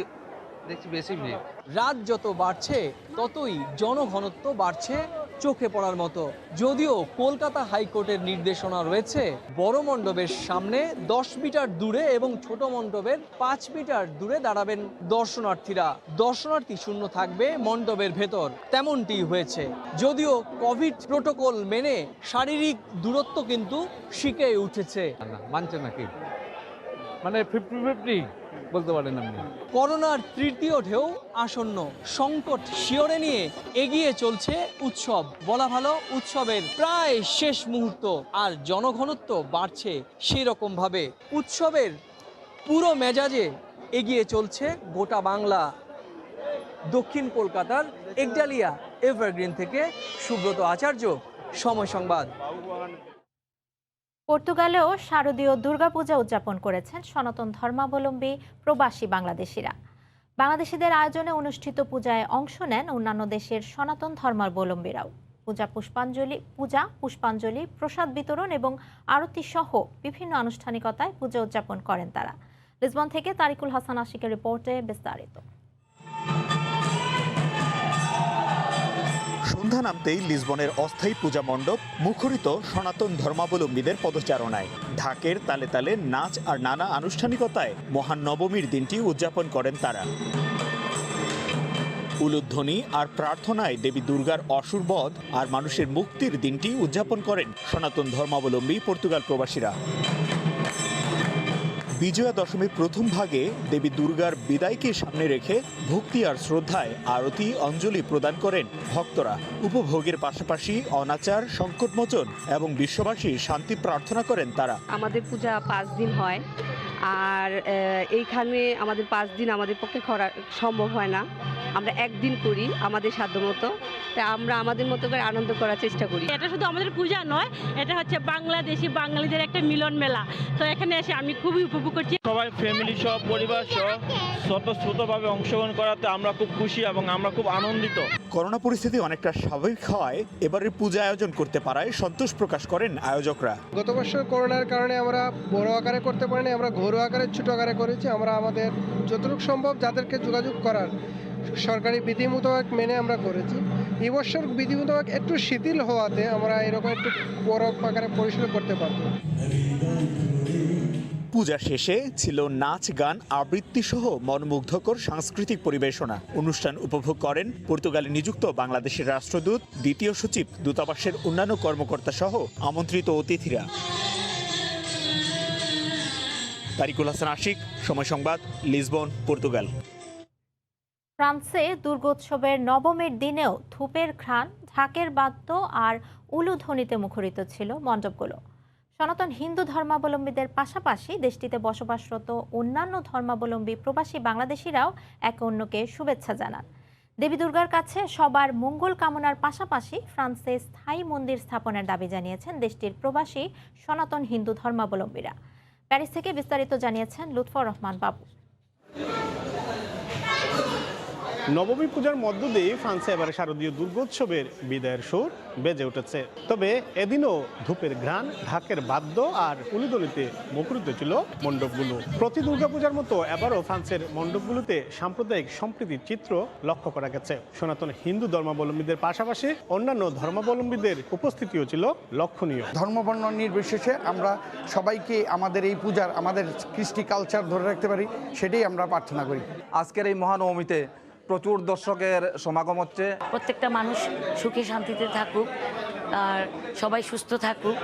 দেখছি বেশি ভিড়। রাত যত বাড়ছে ততই জনঘনত্ব বাড়ছে চোখে পড়ার মতো। যদিও কলকাতা হাইকোর্টের নির্দেশনা রয়েছে বড় মণ্ডপের সামনে 10 মিটার দূরে এবং ছোট মণ্ডপের 5 মিটার দূরে দাঁড়াবেন দর্শনার্থীরা। দর্শনার্থী শূন্য থাকবে মণ্ডপের ভেতর, তেমনটি হয়েছে। যদিও কোভিড প্রোটোকল মেনে শারীরিক দূরত্ব কিন্তু শিখে উঠেছে। মানছে নাকি মানে 50-50 বলতে পারেন আপনি। করোনার তৃতীয় ঢেউ আসন্ন, সংকট শিয়রে নিয়ে এগিয়ে চলছে উৎসব। বলা ভালো উৎসবের প্রায় শেষ মুহূর্ত, আর জনঘনত্ব বাড়ছে সেই রকম ভাবে। উৎসবের পুরো মেজাজে এগিয়ে চলছে গোটা বাংলা। দক্ষিণ কলকাতার একডালিয়া এভারগ্রিন থেকে সুব্রত আচার্য, সময় সংবাদ। পর্তুগালেও শারদীয় দুর্গাপূজা উদযাপন করেছেন সনাতন ধর্মাবলম্বী প্রবাসী বাংলাদেশিরা। বাংলাদেশিদের আয়োজনে অনুষ্ঠিত পূজায় অংশ নেন অন্যান্য দেশের সনাতন ধর্মাবলম্বীরাও। পূজা পুষ্পাঞ্জলি, প্রসাদ বিতরণ এবং আরতি সহ বিভিন্ন আনুষ্ঠানিকতায় পূজা উদযাপন করেন তারা। লিসবন থেকে তারিকুল হাসান আশিকের রিপোর্টে বিস্তারিত। সন্ধ্যা নামতেই লিসবনের অস্থায়ী পূজা মণ্ডপ মুখরিত সনাতন ধর্মাবলম্বীদের পদচারণায়। ঢাকের তালে তালে নাচ আর নানা আনুষ্ঠানিকতায় মহান নবমীর দিনটি উদযাপন করেন তারা। উলুধ্বনি আর প্রার্থনায় দেবী দুর্গার অসুরবধ আর মানুষের মুক্তির দিনটি উদযাপন করেন সনাতন ধর্মাবলম্বী পর্তুগাল প্রবাসীরা। বিজয়া দশমীর প্রথম ভাগে দেবী দুর্গার বিদায়কে সামনে রেখে ভক্তি আর শ্রদ্ধায় আরতি অঞ্জলি প্রদান করেন ভক্তরা। উপভোগের পাশাপাশি অনাচার সংকটমোচন এবং বিশ্ববাসীর শান্তি প্রার্থনা করেন তারা। আমাদের পূজা 5 দিন হয়, আর এইখানে আমাদের 5 দিন আমাদের পক্ষে করা সম্ভব হয় না। আমরা একদিন করি আমাদের সাধ্যমতো, তাই আমরা আমাদের মতো করে আনন্দ করার চেষ্টা করি। এটা শুধু আমাদের পূজা নয়, এটা হচ্ছে বাংলাদেশি বাঙালিদের একটা মিলন মেলা। তো এখানে এসে আমি খুবই উপভোগ করছি। সবাই ফ্যামিলি সহ পরিবার সহ স্বতঃস্ফূর্তভাবে অংশগ্রহণ করাতে আমরা খুব খুশি এবং আমরা খুব আনন্দিত। করোনা পরিস্থিতি অনেকটা স্বাভাবিক হওয়ায় এবারের পূজা আয়োজন করতে পারায় সন্তোষ প্রকাশ করেন আয়োজকরা। গত বছর করোনার কারণে আমরা বড় আকারে করতে পারিনি, আমরা ঘরোয়া আকারে ছোট আকারে করেছি। আমরা আমাদের যতটুকু সম্ভব যাদেরকে যোগাযোগ করার সরকারি বিধি মোতাবেক মেনে আমরা করেছি। এবছর বিধি মোতাবেক একটু শিথিল হওয়াতে আমরা এরকম একটু বড় আকারে পরিচালনা করতে পারবো। পূজা শেষে ছিল নাচ, গান, আবৃত্তি সহ মনোমুগ্ধকর সাংস্কৃতিক পরিবেশনা। অনুষ্ঠান উপভোগ করেন পর্তুগালে নিযুক্ত বাংলাদেশের রাষ্ট্রদূত, দ্বিতীয় সচিব, দূতাবাসের অন্যান্য কর্মকর্তা সহ আমন্ত্রিত অতিথিরা। তারিকুল হাসান আশিক, সময় সংবাদ, লিসবন, পর্তুগাল। ফ্রান্সে দুর্গোৎসবের নবমীর দিনেও ধূপের ঘ্রাণ, ঢাকের বাদ্য আর উলুধ্বনিতে মুখরিত ছিল মণ্ডপগুলো। সনাতন হিন্দু ধর্মাবলম্বীদের পাশাপাশি দেশটিতে বসবাসরত অন্যান্য ধর্মাবলম্বী প্রবাসী বাংলাদেশিরাও একে অন্যকে শুভেচ্ছা জানান। দেবী দুর্গার কাছে সবার মঙ্গল কামনার পাশাপাশি ফ্রান্সে স্থায়ী মন্দির স্থাপনের দাবি জানিয়েছেন দেশটির প্রবাসী সনাতন হিন্দু ধর্মাবলম্বীরা। প্যারিস থেকে বিস্তারিত জানিয়েছেন লুৎফর রহমান বাবু। নবমী পূজার মধ্য দিয়ে ফ্রান্সে এবারে শারদীয় দুর্গোৎসবের বিদায়ের সুর বেজে উঠেছে। তবে এদিনও ধূপের ঘ্রাণ, ঢাকের বাদ্য আর উলুধ্বনিতে মুখরিত ছিল মণ্ডপগুলো। প্রতি দুর্গাপূজার মতো এবারও ফ্রান্সের মণ্ডপগুলোতে সাম্প্রদায়িক সম্প্রীতির চিত্র লক্ষ্য করা গেছে। সনাতন হিন্দু ধর্মাবলম্বীদের পাশাপাশি অন্যান্য ধর্মাবলম্বীদের উপস্থিতিও ছিল লক্ষণীয়। ধর্মবর্ণ নির্বিশেষে আমরা সবাইকে আমাদের এই পূজার, আমাদের কৃষ্টি কালচার ধরে রাখতে পারি, সেটাই আমরা প্রার্থনা করি। আজকের এই মহানবমীতে প্রচুর দর্শকের সমাগম হচ্ছে। প্রত্যেকটা মানুষ সুখে শান্তিতে থাকুক আর সবাই সুস্থ থাকুক,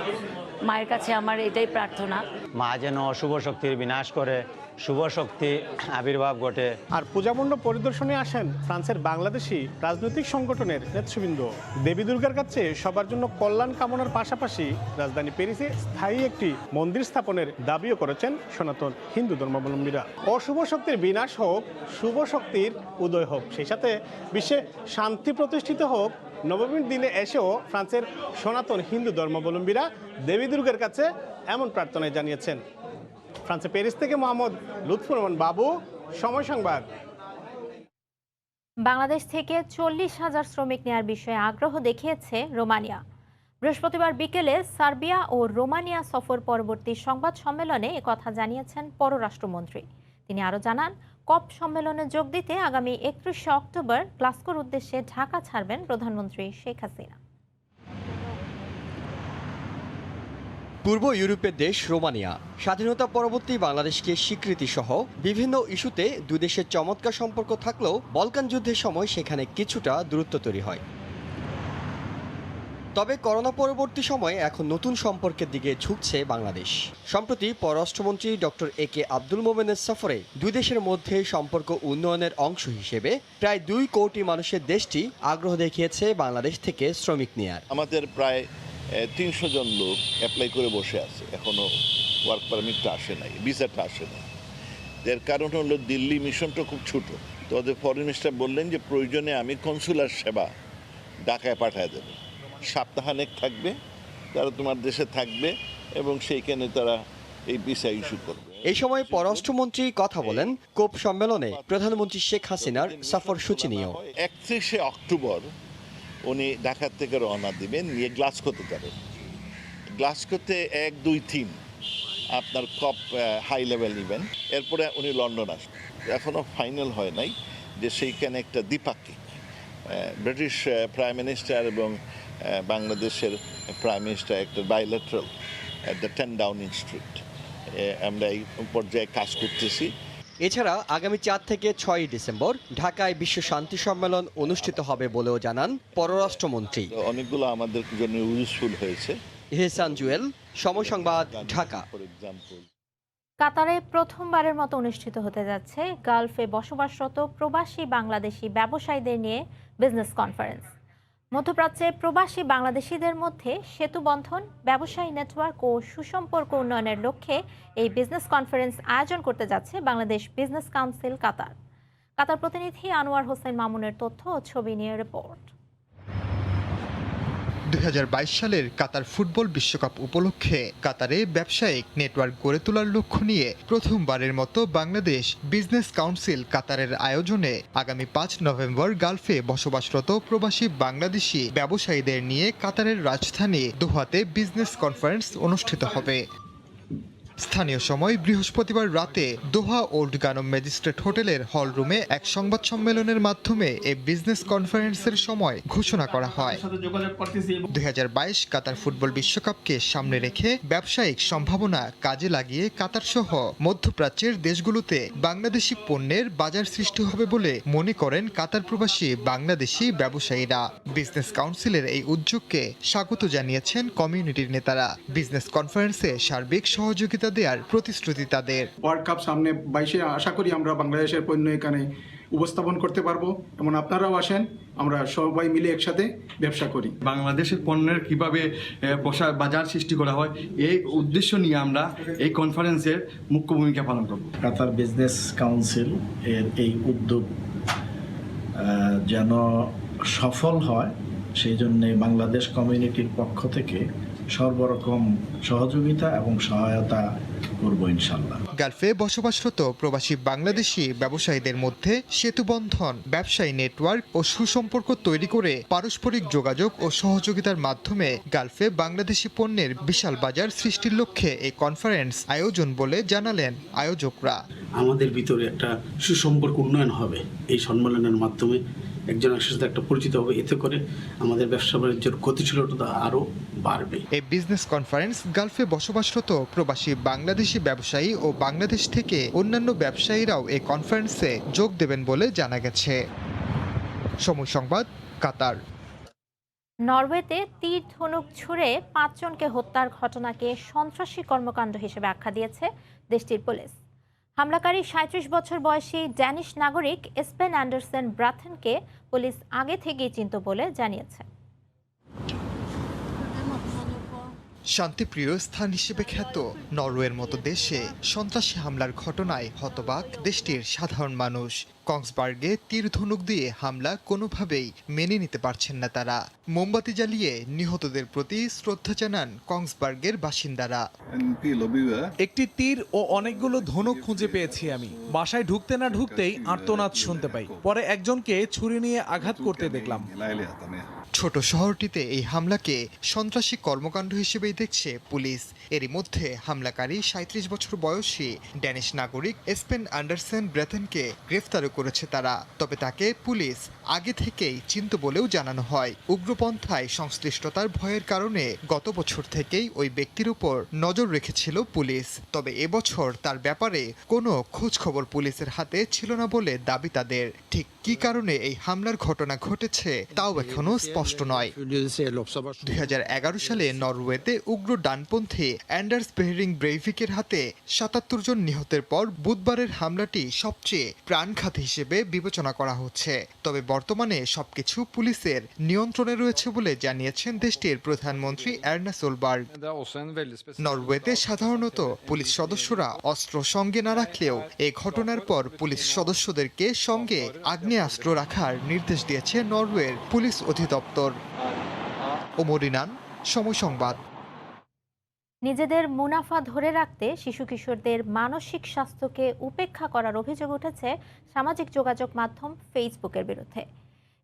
মায়ের কাছে আমার এটাই প্রার্থনা। মা যেন অশুভ শক্তির বিনাশ করে, শুভ শক্তি আবির্ভাব ঘটে। আর পূজামণ্ডপ পরিদর্শনে আসেন ফ্রান্সের বাংলাদেশি রাজনৈতিক সংগঠনের নেতৃবৃন্দ। দেবী দুর্গার কাছে সবার জন্য কল্যাণ কামনার পাশাপাশি রাজধানী প্যারিসে স্থায়ী একটি মন্দির স্থাপনের দাবিও করেছেন সনাতন হিন্দু ধর্মাবলম্বীরা। অশুভ শক্তির বিনাশ হোক, শুভ শক্তির উদয় হোক, সেই সাথে বিশ্বে শান্তি প্রতিষ্ঠিত হোক, নবমীর দিনে এসেও ফ্রান্সের সনাতন হিন্দু ধর্মাবলম্বীরা দেবী দুর্গার কাছে এমন প্রার্থনায় জানিয়েছেন। ফ্রান্সের প্যারিস থেকে মোহাম্মদ লুৎফুর রহমান বাবু, সময় সংবাদ। বাংলাদেশ থেকে 40,000 শ্রমিক নেয়ার বিষয়ে আগ্রহ দেখিয়েছে রোমানিয়া। বৃহস্পতিবার বিকেলে সার্বিয়া ও রোমানিয়া সফর পরবর্তী সংবাদ সম্মেলনে একথা জানিয়েছেন পররাষ্ট্রমন্ত্রী। তিনি আরও জানান, কপ সম্মেলনে যোগ দিতে আগামী 31শে অক্টোবর গ্লাসগোর উদ্দেশ্যে ঢাকা ছাড়বেন প্রধানমন্ত্রী শেখ হাসিনা। পূর্ব ইউরোপের দেশ রোমানিয়া স্বাধীনতা পরবর্তী বাংলাদেশকে স্বীকৃতি সহ বিভিন্ন ইস্যুতে দুই দেশের চমৎকার সম্পর্ক থাকলেও বলকান যুদ্ধের সময় সেখানে কিছুটা দূরত্ব তৈরি হয়। তবে করোনা পরবর্তী সময়ে এখন নতুন সম্পর্কের দিকে ঝুঁকছে বাংলাদেশ। সম্প্রতি পররাষ্ট্রমন্ত্রী ডক্টর একে আব্দুল মোমেনের সফরে দুই দেশের মধ্যে সম্পর্ক উন্নয়নের অংশ হিসেবে প্রায় 2 কোটি মানুষের দেশটি আগ্রহ দেখিয়েছে বাংলাদেশ থেকে শ্রমিক নেয়ার। আমাদের প্রায় 300 জন লোক অ্যাপ্লাই করে বসে আছে, এখনো ওয়ার্ক পারমিটটা আসে নাই, ভিসাটা আসে নাই। এর কারণ হলো দিল্লি মিশনটা খুব ছোট। তো ওদের ফরেন মিনিস্টার বললেন যে প্রয়োজনে আমি কনসুলার সেবা ঢাকায় পাঠিয়ে দেবো, সপ্তাহানেক থাকবে, তারা তোমার দেশে থাকবে এবং সেইখানে তারা এই ভিসা ইস্যু করবে। এই সময় পররাষ্ট্রমন্ত্রী কথা বলেন কোপ সম্মেলনে প্রধানমন্ত্রী শেখ হাসিনার সফর সূচি নিয়েও। 31শে অক্টোবর উনি ঢাকা থেকে রওনা দিবেন, নিয়ে গ্লাসগোতে যাবেন। গ্লাসগোতে 1, 2, 3 আপনার কপ হাই লেভেল ইভেন্ট, এরপরে উনি লন্ডন আসবেন। এখনও ফাইনাল হয় নাই যে সেইখানে একটা দ্বিপাক্ষিক ব্রিটিশ প্রাইম মিনিস্টার এবং বাংলাদেশের প্রাইম মিনিস্টার একটা bilateral at the 10 Downing street আমরা এই পর্যায়ে কাজ করতেছি। এছাড়া আগামী 4 থেকে 6 ডিসেম্বর ঢাকায় বিশ্ব শান্তি সম্মেলন অনুষ্ঠিত হবে বলেও জানান পররাষ্ট্রমন্ত্রী। অনেকগুলো আমাদের জন্য ইউজফুল হয়েছে। ইহসান জুয়েল, সময় সংবাদ, ঢাকা। কাতারে প্রথমবারের মতো অনুষ্ঠিত হতে যাচ্ছে গালফে বসবাসরত প্রবাসী বাংলাদেশি ব্যবসায়ীদের নিয়ে বিজনেস কনফারেন্স। মধ্যপ্রাচ্যে প্রবাসী বাংলাদেশিদের মধ্যে সেতু বন্ধন, ব্যবসায়ী নেটওয়ার্ক ও সুসম্পর্ক উন্নয়নের লক্ষ্যে এই বিজনেস কনফারেন্স আয়োজন করতে যাচ্ছে বাংলাদেশ বিজনেস কাউন্সিল কাতার। কাতার প্রতিনিধি আনোয়ার হোসেন মামুনের তথ্য ও ছবি নিয়ে রিপোর্ট। 2022 সালের কাতার ফুটবল বিশ্বকাপ উপলক্ষে কাতারে ব্যবসায়িক নেটওয়ার্ক গড়ে তোলার লক্ষ্য নিয়ে প্রথমবারের মতো বাংলাদেশ বিজনেস কাউন্সিল কাতারের আয়োজনে আগামী 5 নভেম্বর গালফে বসবাসরত প্রবাসী বাংলাদেশি ব্যবসায়ীদের নিয়ে কাতারের রাজধানী দোহাতে বিজনেস কনফারেন্স অনুষ্ঠিত হবে। স্থানীয় সময় বৃহস্পতিবার রাতে দোহা ওল্ড গানম ম্যাজিস্ট্রেট হোটেলের হল রুমে এক সংবাদ সম্মেলনের মাধ্যমে এই বিজনেস কনফারেন্সের সময় ঘোষণা করা হয়। 2022 কাতার ফুটবল বিশ্বকাপকে সামনে রেখে ব্যবসায়িক সম্ভাবনা কাজে লাগিয়ে কাতার সহ মধ্যপ্রাচ্যের দেশগুলোতে বাংলাদেশি পণ্যের বাজার সৃষ্টি হবে বলে মনে করেন কাতার প্রবাসী বাংলাদেশি ব্যবসায়ীরা। বিজনেস কাউন্সিলের এই উদ্যোগকে স্বাগত জানিয়েছেন কমিউনিটির নেতারা। বিজনেস কনফারেন্সে সার্বিক সহযোগিতা দেওয়ার প্রতিশ্রুতি তাদের। ওয়ার্ল্ড কাপ সামনে 22-এ আশা করি আমরা বাংলাদেশের পণ্য এখানে উপস্থাপন করতে পারবো এবং আপনারাও আসেন, আমরা সবাই মিলে একসাথে ব্যবসা করি। বাংলাদেশের পণ্যের কিভাবে বাজার সৃষ্টি করা হয় এই উদ্দেশ্য নিয়ে আমরা এই কনফারেন্সের মুখ্য ভূমিকা পালন করব। কাতার বিজনেস কাউন্সিল এর এই উদ্যোগ যেন সফল হয় সেই জন্য বাংলাদেশ কমিউনিটির পক্ষ থেকে সর্বরকম সহযোগিতা এবং সহায়তা করব ইনশাআল্লাহ। গালফে বসবাসরত প্রবাসী বাংলাদেশি ব্যবসায়ীদের মধ্যে সেতু বন্ধন, ব্যবসায়ী নেটওয়ার্ক ও সুসম্পর্ক তৈরি করে পারস্পরিক যোগাযোগ ও সহযোগিতার মাধ্যমে গালফে বাংলাদেশি পণ্যের বিশাল বাজার সৃষ্টির লক্ষ্যে এই কনফারেন্স আয়োজন বলে জানালেন আয়োজকরা। আমাদের ভিতরে একটা সুসম্পর্ক উন্নয়ন হবে এই সম্মেলনের মাধ্যমে, একজন একজনের সাথে একটা পরিচিত হবে, এতে করে আমাদের ব্যবসা বাণিজ্যের গতিশীলতা আরও বাড়বে। এই বিজনেস কনফারেন্স গালফে বসবাসরত প্রবাসী বাংলাদেশি ব্যবসায়ী ও বাংলাদেশ থেকে অন্যান্য ব্যবসায়ীরাও এই কনফারেন্সে যোগ দেবেন বলে জানা গেছে। সময় সংবাদ, কাতার। নরওয়েতে তীর ধনুক ছুড়ে 5 জনকে হত্যার ঘটনাকে সন্ত্রাসী কর্মকাণ্ড হিসেবে আখ্যা দিয়েছে দেশটির পুলিশ। হামলাকারী 37 বছর বয়সী ড্যানিশ নাগরিক স্পেন অ্যান্ডারসন ব্রাথেনকে পুলিশ আগে থেকেই চিনত বলে জানিয়েছে। শান্তিপ্রিয় স্থান হিসেবে খ্যাত নরওয়ের মতো দেশে সন্ত্রাসী হামলার ঘটনায় হতবাক দেশটির সাধারণ মানুষ। কক্সবার্গে তীর ধনুক দিয়ে হামলা কোনোভাবেই মেনে নিতে পারছেন না তারা। মোমবাতি জ্বালিয়ে নিহতদের প্রতি শ্রদ্ধা জানান কক্সবার্গের বাসিন্দারা। একটি তীর ও অনেকগুলো ধনুক খুঁজে পেয়েছি আমি। বাসায় ঢুকতে না ঢুকতেই আর্তনাদ শুনতে পাই। পরে একজনকে ছুরি নিয়ে আঘাত করতে দেখলাম। ছোট শহরটিতে এই হামলাকে সন্ত্রাসী কর্মকাণ্ড হিসেবেই দেখছে পুলিশ। এরই মধ্যে হামলাকারী ৩৭ বছর বয়সী ড্যানিশ নাগরিক এসপেন অ্যান্ডারসন ব্রেথেনকে গ্রেফতারও করেছে তারা। তবে তাকে পুলিশ আগে থেকেই চিনত বলেও জানানো হয়। উগ্রপন্থায় সংশ্লিষ্টতার ভয়ের কারণে গত বছর থেকেই ওই ব্যক্তির উপর নজর রেখেছিল পুলিশ। তবে এবছর তার ব্যাপারে কোনো খোঁজখবর পুলিশের হাতে ছিল না বলে দাবি তাদের। ঠিক কী কারণে এই হামলার ঘটনা ঘটেছে তাও এখনও স্পষ্ট নয়। ২০১১ সালে নরওয়েতে উগ্র ডানপন্থী অ্যান্ডার্স বেহরিং ব্রেইভিকের হাতে ৭৭ জন নিহতের পর বুধবারের হামলাটি সবচেয়ে প্রাণঘাত হিসেবে বিবেচনা করা হচ্ছে। তবে বর্তমানে সবকিছু পুলিশের নিয়ন্ত্রণে রয়েছে বলে জানিয়েছেন দেশটির প্রধানমন্ত্রী এর্না সোলবার্গ। নরওয়েতে সাধারণত পুলিশ সদস্যরা অস্ত্র সঙ্গে না রাখলেও এই ঘটনার পর পুলিশ সদস্যদেরকে সঙ্গে আগ্নেয়াস্ত্র রাখার নির্দেশ দিয়েছে নরওয়ের পুলিশ অধিদপ্তর। ওমর ইনান, সময় সংবাদ। নিজেদের মুনাফা ধরে রাখতে শিশু কিশোরদের মানসিক স্বাস্থ্যকে উপেক্ষা করার অভিযোগ উঠেছে সামাজিক যোগাযোগ মাধ্যম ফেসবুকের বিরুদ্ধে।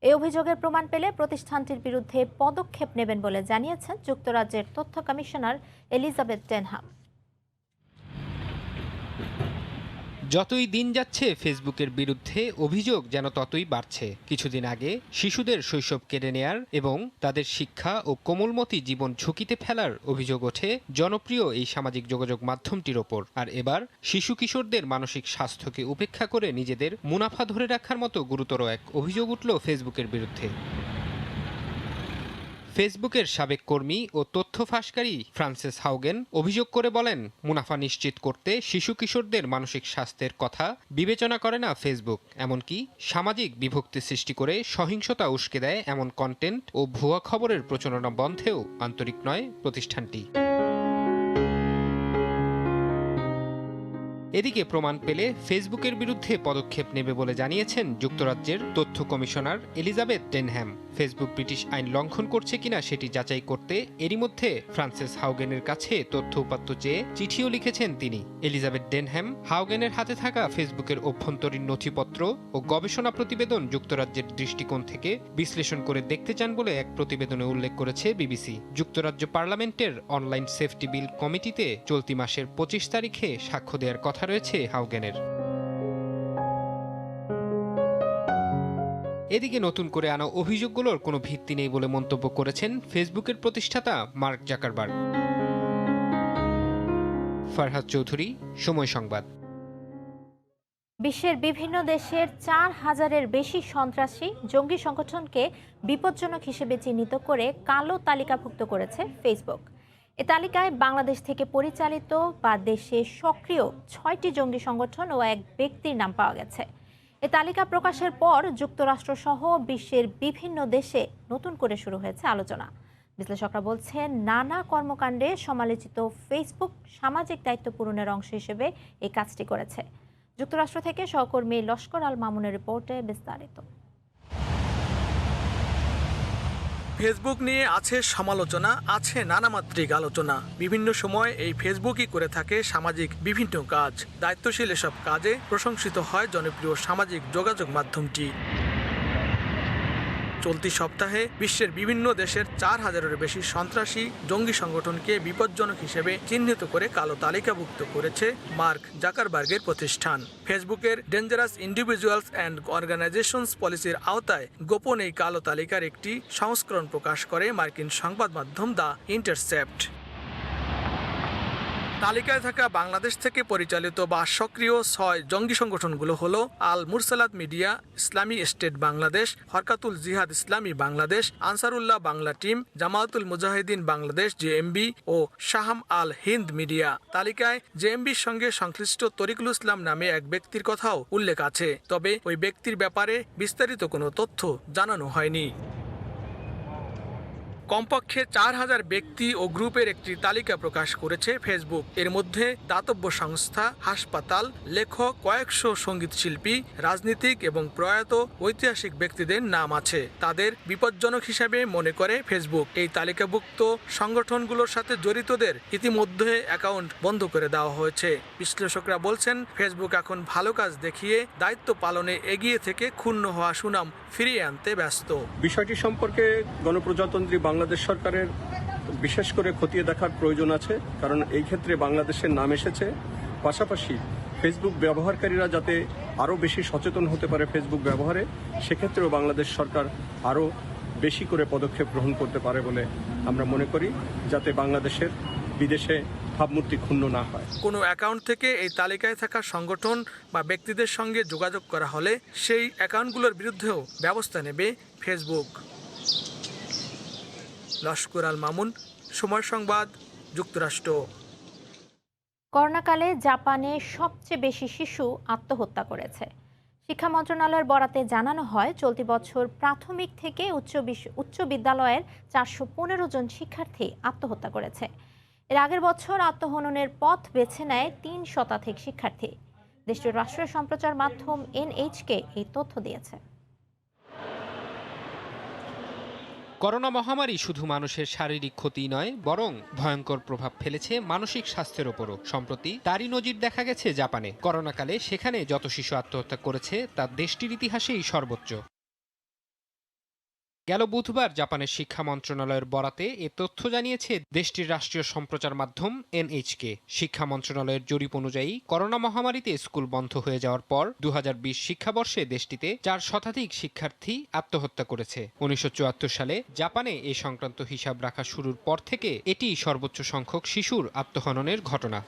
এই অভিযোগের প্রমাণ পেলে প্রতিষ্ঠানটির বিরুদ্ধে পদক্ষেপ নেবেন বলে জানিয়েছেন যুক্তরাজ্যের তথ্য কমিশনার এলিজাবেথ ডেনহাম। যতই দিন যাচ্ছে ফেসবুকের বিরুদ্ধে অভিযোগ যেন ততই বাড়ছে। কিছুদিন আগে শিশুদের শৈশব কেড়ে নেয়ার এবং তাদের শিক্ষা ও কোমলমতি জীবন ঝুঁকিতে ফেলার অভিযোগ ওঠে জনপ্রিয় এই সামাজিক যোগাযোগ মাধ্যমটির ওপর। আর এবার শিশু কিশোরদের মানসিক স্বাস্থ্যকে উপেক্ষা করে নিজেদের মুনাফা ধরে রাখার মতো গুরুতর এক অভিযোগ উঠল ফেসবুকের বিরুদ্ধে। ফেসবুকের সাবেক কর্মী ও তথ্য ফাঁসকারী ফ্রান্সেস হাউগেন অভিযোগ করে বলেন, মুনাফা নিশ্চিত করতে শিশু কিশোরদের মানসিক স্বাস্থ্যের কথা বিবেচনা করে না ফেসবুক। এমনকি সামাজিক বিভক্তি সৃষ্টি করে সহিংসতা উস্কে দেয় এমন কন্টেন্ট ও ভুয়া খবরের প্রচারণা বন্ধেও আন্তরিক নয় প্রতিষ্ঠানটি। এদিকে প্রমাণ পেলে ফেসবুকের বিরুদ্ধে পদক্ষেপ নেবে বলে জানিয়েছেন যুক্তরাজ্যের তথ্য commissioner Elizabeth Denham. Facebook British আইন লঙ্ঘন করছে কিনা সেটি যাচাই করতে এরই মধ্যে ফ্রান্সেস হাউগেনের কাছে তথ্য উপাত্ত চেয়ে চিঠিও লিখেছেন তিনি। এলিজাবেথ ডেনহ্যাম হাউগেনের হাতে থাকা ফেসবুকের অভ্যন্তরীণ নথিপত্র ও গবেষণা প্রতিবেদন যুক্তরাজ্যের দৃষ্টিকোণ থেকে বিশ্লেষণ করে দেখতে চান বলে এক প্রতিবেদনে উল্লেখ করেছে বিবিসি। যুক্তরাজ্য পার্লামেন্টের অনলাইন সেফটি বিল কমিটিতে চলতি মাসের ২৫ তারিখে সাক্ষ্য দেওয়ার কথা রয়েছে হাউগেনের। এদিকে নতুন করে আনা অভিযোগগুলোর কোনো ভিত্তি নেই বলে মন্তব্য করেছেন ফেসবুকের প্রতিষ্ঠাতা মার্ক জাকারবার্গ। ফারহাদ চৌধুরী, সময় সংবাদ। বিশ্বের বিভিন্ন দেশের ৪,০০০-এর বেশি সন্ত্রাসী জঙ্গি সংগঠনকে বিপজ্জনক হিসেবে চিহ্নিত করে কালো তালিকাভুক্ত করেছে ফেসবুক। এ তালিকায় বাংলাদেশ থেকে পরিচালিত বা দেশে সক্রিয় ৬টি জঙ্গি সংগঠন ও এক ব্যক্তির নাম পাওয়া গেছে। এ তালিকা প্রকাশের পর যুক্তরাষ্ট্রসহ বিশ্বের বিভিন্ন দেশে নতুন করে শুরু হয়েছে আলোচনা। বিশ্লেষকরা বলছেন, নানা কর্মকাণ্ডে সমালোচিত ফেসবুক সামাজিক দায়িত্ব পূরণের অংশ হিসেবে এই কাজটি করেছে। যুক্তরাষ্ট্র থেকে সহকর্মী লস্কর আল মামুনের রিপোর্টে বিস্তারিত। ফেসবুক নিয়ে আছে সমালোচনা, আছে নানামাত্রিক আলোচনা। বিভিন্ন সময় এই ফেসবুকই করে থাকে সামাজিক বিভিন্ন কাজ। দায়িত্বশীল এসব কাজে প্রশংসিত হয় জনপ্রিয় সামাজিক যোগাযোগ মাধ্যমটি। চলতি সপ্তাহে বিশ্বের বিভিন্ন দেশের ৪,০০০-এর বেশি সন্ত্রাসী জঙ্গি সংগঠনকে বিপজ্জনক হিসেবে চিহ্নিত করে কালো তালিকাভুক্ত করেছে মার্ক জাকারবার্গের প্রতিষ্ঠান। ফেসবুকের ডেঞ্জারাস ইন্ডিভিজুয়ালস অ্যান্ড অর্গানাইজেশনস পলিসির আওতায় গোপন এই কালো তালিকার একটি সংস্করণ প্রকাশ করে মার্কিন সংবাদ মাধ্যম দ্য ইন্টারসেপ্ট। তালিকায় থাকা বাংলাদেশ থেকে পরিচালিত বা সক্রিয় ৬ জঙ্গি সংগঠনগুলো হলো আল মুরসালাত মিডিয়া, ইসলামী স্টেট বাংলাদেশ, হরকাতুল জিহাদ ইসলামী বাংলাদেশ, আনসারুল্লাহ বাংলা টিম, জামায়াতুল মুজাহিদিন বাংলাদেশ জেএমবি ও শাহাম আল হিন্দ মিডিয়া। তালিকায় জেএমবির সঙ্গে সংশ্লিষ্ট তরিকুল ইসলাম নামে এক ব্যক্তির কথাও উল্লেখ আছে, তবে ওই ব্যক্তির ব্যাপারে বিস্তারিত কোনো তথ্য জানানো হয়নি। কমপক্ষে 4000 ব্যক্তি ও গ্রুপের একটি তালিকা প্রকাশ করেছে ফেসবুক। এর মধ্যে দাতব্য সংস্থা, হাসপাতাল, লেখক, কয়েকশো সঙ্গীত শিল্পী, রাজনীতিক এবং প্রয়াত ঐতিহাসিক ব্যক্তিদের নাম আছে। তাদের বিপজ্জনক হিসাবে মনে করে ফেসবুক। এই তালিকাভুক্ত সংগঠনগুলোর সাথে জড়িতদের ইতিমধ্যে অ্যাকাউন্ট বন্ধ করে দেওয়া হয়েছে। বিশ্লেষকরা বলছেন, ফেসবুক এখন ভালো কাজ দেখিয়ে দায়িত্ব পালনে এগিয়ে থেকে ক্ষুণ্ণ হওয়া সুনাম ফিরিয়ে আনতে ব্যস্ত। বিষয়টি সম্পর্কে গণপ্রজাতন্ত্রী বাংলাদেশ সরকারের বিশেষ করে খতিয়ে দেখার প্রয়োজন আছে, কারণ এই ক্ষেত্রে বাংলাদেশের নাম এসেছে। পাশাপাশি ফেসবুক ব্যবহারকারীরা যাতে আরও বেশি সচেতন হতে পারে ফেসবুক ব্যবহারে, সেক্ষেত্রেও বাংলাদেশ সরকার আরও বেশি করে পদক্ষেপ গ্রহণ করতে পারে বলে আমরা মনে করি, যাতে বাংলাদেশের বিদেশে ভাবমূর্তি ক্ষুণ্ণ না হয়। কোনো অ্যাকাউন্ট থেকে এই তালিকায় থাকা সংগঠন বা ব্যক্তিদের সঙ্গে যোগাযোগ করা হলে সেই অ্যাকাউন্টগুলোর বিরুদ্ধেও ব্যবস্থা নেবে ফেসবুক। লস্কর আল মামুন, সময় সংবাদ, যুক্তরাষ্ট্র। করোনাকালে জাপানে সবচেয়ে বেশি শিশু আত্মহত্যা করেছে। শিক্ষা মন্ত্রণালয়ের বরাতে জানানো হয়, চলতি বছর প্রাথমিক থেকে উচ্চ বিদ্যালয়ের 415 জন শিক্ষার্থী আত্মহত্যা করেছে। এর আগের বছর আত্মহননের পথ বেছে নেয় 3 শতাধিক শিক্ষার্থী। দেশটির রাষ্ট্রীয় সম্প্রচার মাধ্যম NHK এই তথ্য দিয়েছে। করোনা মহামারী শুধু মানুষের শারীরিক ক্ষতি নয়, বরং ভয়ঙ্কর প্রভাব ফেলেছে মানসিক স্বাস্থ্যের ওপরও। সম্প্রতি তারই নজির দেখা গেছে জাপানে। করোনাকালে সেখানে যত শিশু আত্মহত্যা করেছে তা দেশটির ইতিহাসেই সর্বোচ্চ। গেল বুধবার জাপানের শিক্ষা মন্ত্রণালয়ের বরাতে এ তথ্য জানিয়েছে দেশটির রাষ্ট্রীয় সম্প্রচার মাধ্যম NHK। শিক্ষা মন্ত্রণালয়ের জরিপ অনুযায়ী করোনা মহামারীতে স্কুল বন্ধ হয়ে যাওয়ার পর 2020 শিক্ষাবর্ষে দেশটিতে 4 শতাধিক শিক্ষার্থী আত্মহত্যা করেছে। 1974 সালে জাপানে এ সংক্রান্ত হিসাব রাখা শুরুর পর থেকে এটি সর্বোচ্চ সংখ্যক শিশুর আত্মহননের ঘটনা।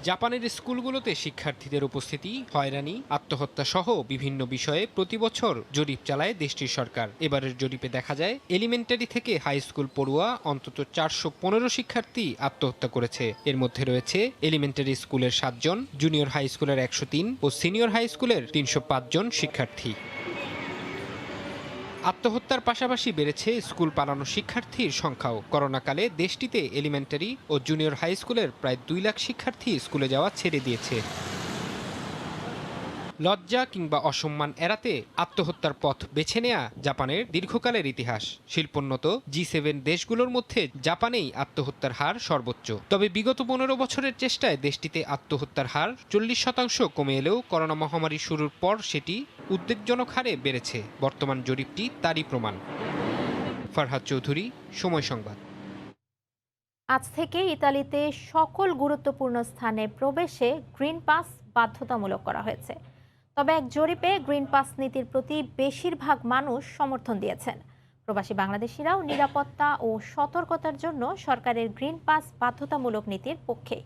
জাপানের স্কুলগুলোতে শিক্ষার্থীদের উপস্থিতি, হয়রানি, আত্মহত্যা সহ বিভিন্ন বিষয়ে প্রতি বছর জরিপ চালায় দেশটির সরকার। এবারের জরিপে দেখা যায়, এলিমেন্টারি থেকে হাই স্কুল পড়ুয়া অন্তত 415 শিক্ষার্থী আত্মহত্যা করেছে। এর মধ্যে রয়েছে এলিমেন্টারি স্কুলের 7 জন, জুনিয়র হাই স্কুলের 103 ও সিনিয়র হাই স্কুলের 305 জন শিক্ষার্থী। আত্মহত্যার পাশাপাশি বেড়েছে স্কুল পালানো শিক্ষার্থীর সংখ্যাও। করোনাকালে দেশটিতে এলিমেন্টারি ও জুনিয়র হাই স্কুলের প্রায় 2 লাখ শিক্ষার্থী স্কুলে যাওয়া ছেড়ে দিয়েছে। লজ্জা কিংবা অসম্মান এড়াতে আত্মহত্যার পথ বেছে নেয়া জাপানের দীর্ঘকালের ইতিহাস। শিল্পোন্নত G7 দেশগুলোর মধ্যে জাপানেই আত্মহত্যার হার সর্বোচ্চ। তবে বিগত 15 বছরের চেষ্টায় দেশটিতে আত্মহত্যার হার 40% কমে এলেও করোনা মহামারী শুরুর পর সেটি উদ্বেগজনক হারে বেড়েছে। বর্তমান জরিপটি তারই প্রমাণ। ফারহাদ চৌধুরী, সময় সংবাদ। আজ থেকে ইতালিতে সকল গুরুত্বপূর্ণ স্থানে প্রবেশে গ্রিন পাস বাধ্যতামূলক করা হয়েছে। তবে এক জরিপে গ্রিন পাস নীতির প্রতি বেশিরভাগ মানুষ সমর্থন দিয়েছেন। প্রবাসী বাংলাদেশিরাও নিরাপত্তা ও সতর্কতার জন্য সরকারের গ্রিন পাস বাধ্যতামূলক নীতির পক্ষে।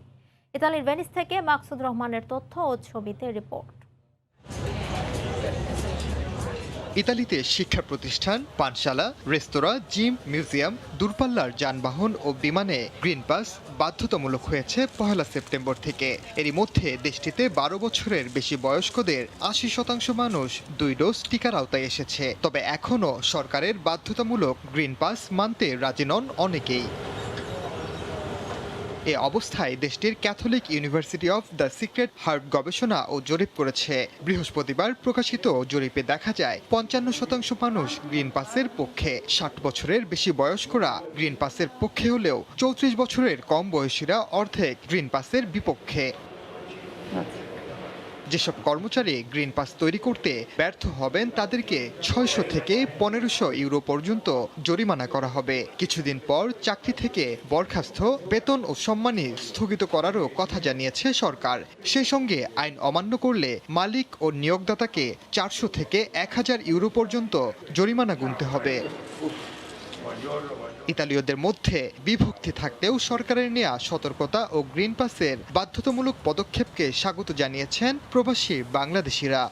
ইতালির ভেনিস থেকে মাকসুদ রহমানের তথ্য ও ছবিতে রিপোর্ট। ইতালিতে শিক্ষা প্রতিষ্ঠান, পাঠশালা, রেস্তোরাঁ, জিম, মিউজিয়াম, দূরপাল্লার যানবাহন ও বিমানে গ্রিন পাস বাধ্যতামূলক হয়েছে 1 সেপ্টেম্বর থেকে। এরই মধ্যে দেশটিতে 12 বছরের বেশি বয়স্কদের 80% মানুষ 2 ডোজ টিকার আওতায় এসেছে। তবে এখনও সরকারের বাধ্যতামূলক গ্রিন পাস মানতে রাজি নন অনেকেই। এ অবস্থায় দেশটির Catholic university of the secret heart গবেষণা ও জরিপ করেছে। বৃহস্পতিবার প্রকাশিত জরিপে দেখা যায় 55% মানুষ গ্রিন পাসের পক্ষে। 60 বছরের বেশি বয়স্করা গ্রিন পাসের পক্ষে হলেও 34 বছরের কম বয়সীরা অর্ধেক গ্রিন পাসের বিপক্ষে। যেসব কর্মচারী গ্রিন পাস তৈরি করতে ব্যর্থ হবেন তাদেরকে 600 থেকে 1500 ইউরো পর্যন্ত জরিমানা করা হবে। কিছুদিন পর চাকরি থেকে বরখাস্ত, বেতন ও সম্মানী স্থগিত করারও কথা জানিয়েছে সরকার। সেই সঙ্গে আইন অমান্য করলে মালিক ও নিয়োগদাতাকে 400 থেকে 1000 ইউরো পর্যন্ত জরিমানা গুনতে হবে। ইতালীয়দের মধ্যে বিভক্তি থাকলেও সরকারের নেওয়া সতর্কতা ও গ্রিন পাসের বাধ্যতামূলক পদক্ষেপকে স্বাগত জানিয়েছেন প্রবাসী বাংলাদেশিরা।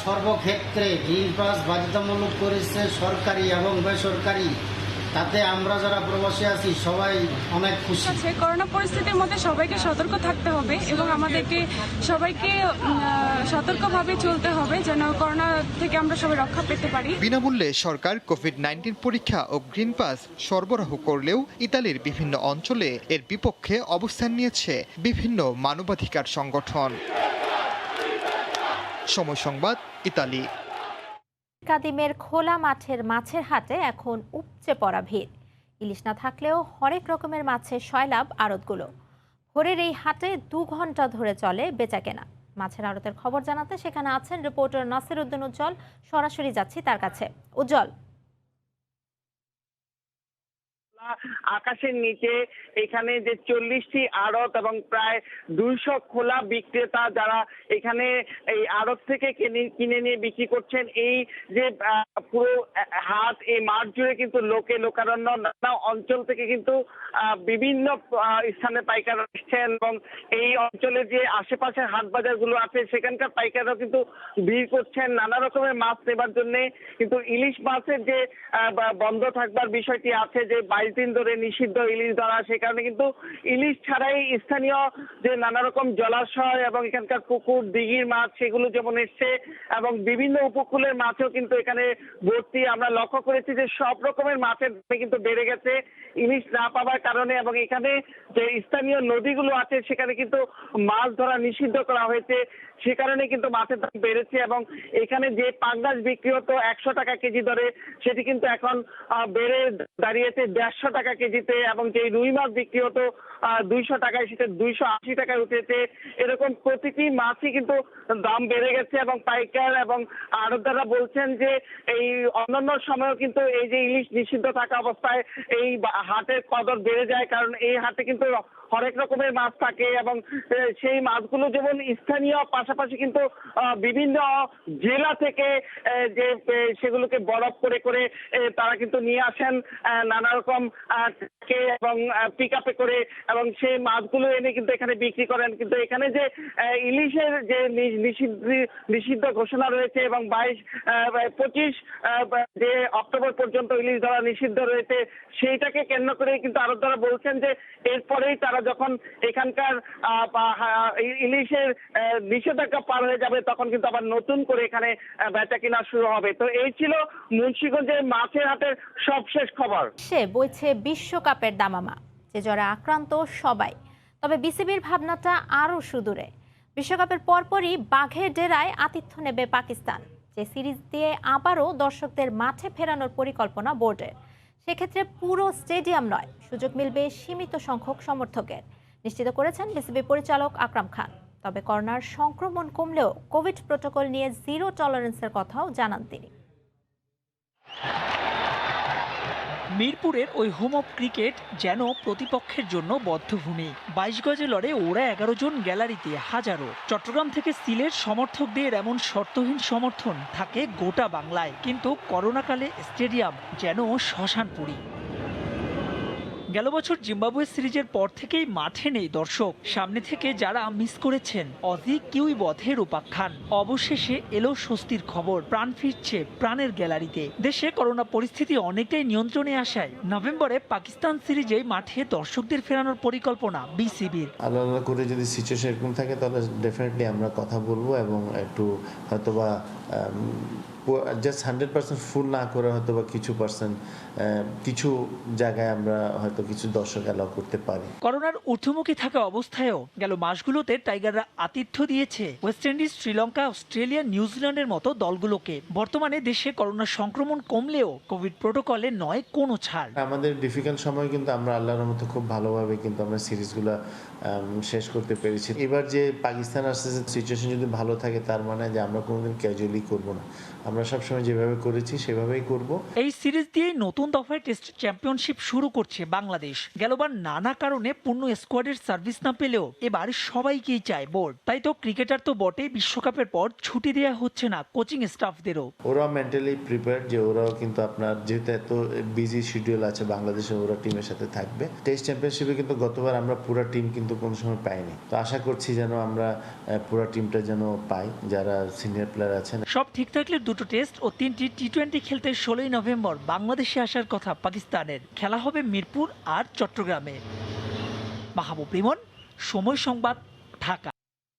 সর্বক্ষেত্রে গ্রিন পাস বাধ্যতামূলক করেছে সরকারি এবং বেসরকারি তাতে আমরা যারা প্রবাসী আছি সবাই অনেক খুশি। করোনা পরিস্থিতির মধ্যে সবাইকে সতর্ক থাকতে হবে এবং আমাদেরকে সবাইকে সতর্কভাবে চলতে হবে যেন করোনা থেকে আমরা সবাই রক্ষা পেতে পারি। বিনামূল্যে সরকার কোভিড-19 পরীক্ষা ও গ্রিন পাস সরবরাহ করলেও ইতালির বিভিন্ন অঞ্চলে এর বিপক্ষে অবস্থান নিয়েছে বিভিন্ন মানবাধিকার সংগঠন। সময় সংবাদ, ইতালি। কাদিমের খোলা মাঠের মাছের হাটে এখন উপচে পড়া ভিড়। ইলিশ না থাকলেও হরেক রকমের মাছের সয়লাভ আড়তগুলো। ভোরের এই হাটে 2 ঘন্টা ধরে চলে বেচাকেনা। মাছের আড়তের খবর জানাতে সেখানে আছেন রিপোর্টার নাসির উদ্দিন উজ্জ্বল। সরাসরি যাচ্ছি তার কাছে। উজ্জ্বল, আকাশের নিচে এখানে যে 40টি আড়ত এবং প্রায় 200 খোলা বিক্রেতা যারা এখানে এই আড়ত থেকে কিনে নিয়ে বিক্রি করছেন, এই যে পুরো হাট, এই মাঠ জুড়ে কিন্তু লোকারণ্য, নানা অঞ্চল থেকে কিন্তু বিভিন্ন স্থানে পাইকাররা এসছেন এবং এই অঞ্চলের যে আশেপাশের হাট বাজারগুলো আছে সেখানকার পাইকাররাও কিন্তু ভিড় করছেন নানা রকমের মাছ নেবার জন্য। কিন্তু ইলিশ মাছের যে বন্ধ থাকবার বিষয়টি আছে, যে 22 দিন ধরে নিষিদ্ধ ইলিশ ধরা, সে কারণে কিন্তু ইলিশ ছাড়াই স্থানীয় যে নানা রকম জলাশয় এবং এখানকার পুকুর দিঘির মাছ সেগুলো যেমন এসছে এবং বিভিন্ন উপকূলের মাছও কিন্তু এখানে ভর্তি। আমরা লক্ষ্য করেছি যে সব রকমের মাছের দাম কিন্তু বেড়ে গেছে ইলিশ না পাওয়ার কারণে, এবং এখানে যে স্থানীয় নদীগুলো আছে সেখানে কিন্তু মাছ ধরা নিষিদ্ধ করা হয়েছে, সে কারণে কিন্তু মাছের দাম বেড়েছে। এবং এখানে যে পাঙ্গাস বিক্রি হতো 100 টাকা কেজি দরে, সেটি কিন্তু এখন বেড়ে দাঁড়িয়েছে 150 টাকা কেজিতে, এবং যে রুই মাছ বিক্রি হতো 200 টাকায় সেটা 280 টাকায় উঠেছে। এরকম প্রতিটি মাছই কিন্তু দাম বেড়ে গেছে এবং পাইকার এবং আড়তদাররা বলছেন যে এই অন্যান্য সময়ও কিন্তু এই যে ইলিশ নিষিদ্ধ থাকা অবস্থায় এই হাটের কদর বেড়ে যায়, কারণ এই হাটে কিন্তু হরেক রকমের মাছ থাকে এবং সেই মাছগুলো যেমন স্থানীয়, পাশাপাশি কিন্তু বিভিন্ন জেলা থেকে যে সেগুলোকে বরফ করে করে তারা কিন্তু নিয়ে আসেন নানা রকম এবং পিক আপে করে, এবং সেই মাছগুলো এনে কিন্তু এখানে বিক্রি করেন। কিন্তু এখানে যে ইলিশের যে নিষিদ্ধ ঘোষণা রয়েছে এবং 25 যে অক্টোবর পর্যন্ত ইলিশ ধরা নিষিদ্ধ রয়েছে, সেইটাকে কেন্দ্র করে কিন্তু আড়তদাররা বলছেন যে এরপরেই তারা যখন এখানকার ইলিশের নিষেধাজ্ঞা পার হয়ে যাবে তখন কিন্তু আবার নতুন করে এখানে বেচা কিনা শুরু হবে। তো এই ছিল মুন্সিগঞ্জের মাছের হাটের সবশেষ খবর। সে বইছে বিশ্বকাপের দামামা, যে জ্বরে আক্রান্ত সবাই। তবে বিসিবির ভাবনাটা আরও সুদূরে। বিশ্বকাপের পরপরই বাঘের ডেরায় আতিথ্য নেবে পাকিস্তান, যে সিরিজ দিয়ে আবারও দর্শকদের মাঠে ফেরানোর পরিকল্পনা বোর্ডের। সেক্ষেত্রে পুরো স্টেডিয়াম নয়, সুযোগ মিলবে সীমিত সংখ্যক সমর্থকের, নিশ্চিত করেছেন বিসিবি পরিচালক আকরাম খান। তবে করোনার সংক্রমণ কমলেও কোভিড প্রোটোকল নিয়ে 0 টলারেন্সের কথাও জানান তিনি। মিরপুরের ওই হোম অফ ক্রিকেট যেন প্রতিপক্ষের জন্য বদ্ধভূমি। 22 গজে লড়ে ওরা 11 জন, গ্যালারিতে হাজারো। চট্টগ্রাম থেকে সিলেট সমর্থকদের এমন শর্তহীন সমর্থন থাকে গোটা বাংলায়, কিন্তু করোনাকালে স্টেডিয়াম যেন শ্মশানপুরী। গেল বছর জিম্বাবুয়ে সিরিজের পর থেকেই মাঠে নেই দর্শক। সামনে থেকে যারা মিস করেছেন অজি কিউইবথের উপাখ্যান। অবশেষে এলো স্বস্তির খবর, প্রাণ ফিরছে প্রাণের গ্যালারিতে। দেশে করোনা পরিস্থিতি অনেকটাই নিয়ন্ত্রণে আসায় নভেম্বরে পাকিস্তান সিরিজে মাঠে দর্শকদের ফেরানোর পরিকল্পনা বিসিবির। আলাদা করে যদি সিচুয়েশন এরকম থাকে তাহলে ডেফিনেটলি আমরা কথা বলবো এবং একটু হয়তোবা জাস্ট 100% ফুল না করে হয়তোবা কিছু জায়গায় আমরা হয়তো কিছু দর্শক অ্যালাউ করতে পারি। করোনার ঊর্ধ্বমুখী থাকা অবস্থায়ও গেল মাসগুলোতে টাইগাররা আতিথ্য দিয়েছে ওয়েস্ট ইন্ডিজ, শ্রীলঙ্কা, অস্ট্রেলিয়া, নিউজিল্যান্ডের মতো দলগুলোকে। বর্তমানে দেশে করোনার সংক্রমণ কমলেও কোভিড প্রোটোকলে নয় কোনো ছাড়। আমাদের ডিফিকাল্ট সময় কিন্তু আমরা আল্লাহর মতো খুব ভালোভাবে কিন্তু আমরা সিরিজগুলো শেষ করতে পেরেছি। এবার যে পাকিস্তান আসছে, সিচুয়েশন যদি ভালো থাকে তার মানে যে আমরা কোনোদিন ক্যাজুয়ালি করব না, আমরা সবসময় যেভাবে করেছি সেভাবেই করব। এই সিরিজ দিয়ে নতুন দফায় টেস্ট চ্যাম্পিয়নশিপ শুরু করছে বাংলাদেশ। গেলবার নানা কারণে পূর্ণ স্কোয়াডের সার্ভিস না পেলেও এবার সবাইকেই চায় বোর্ড। তাই তো ক্রিকেটার তো বটে, বিশ্বকাপের পর ছুটি দেওয়া হচ্ছে না কোচিং স্টাফদেরও। ওরা মেন্টালি প্রিপেয়ার্ড যে ওরাও কিন্তু আপনার যেহেতু এত বিজি শিডিউল আছে বাংলাদেশে, ওরা টিমের সাথে থাকবে। টেস্ট চ্যাম্পিয়নশিপে কিন্তু গতবার আমরা পুরো টিম কিন্তু কোনো সময় পাইনি, তো আশা করছি যেন আমরা পুরো টিমটা যেন পাই যারা সিনিয়র প্লেয়ার আছেন। সব ঠিক থাকলে দুটো টেস্ট ও 3টি টি-20 খেলতে 16ই নভেম্বর বাংলাদেশে আসার কথা পাকিস্তানের। খেলা হবে মিরপুর আর চট্টগ্রামে। মাহবুব রিমন, সময় সংবাদ, ঢাকা।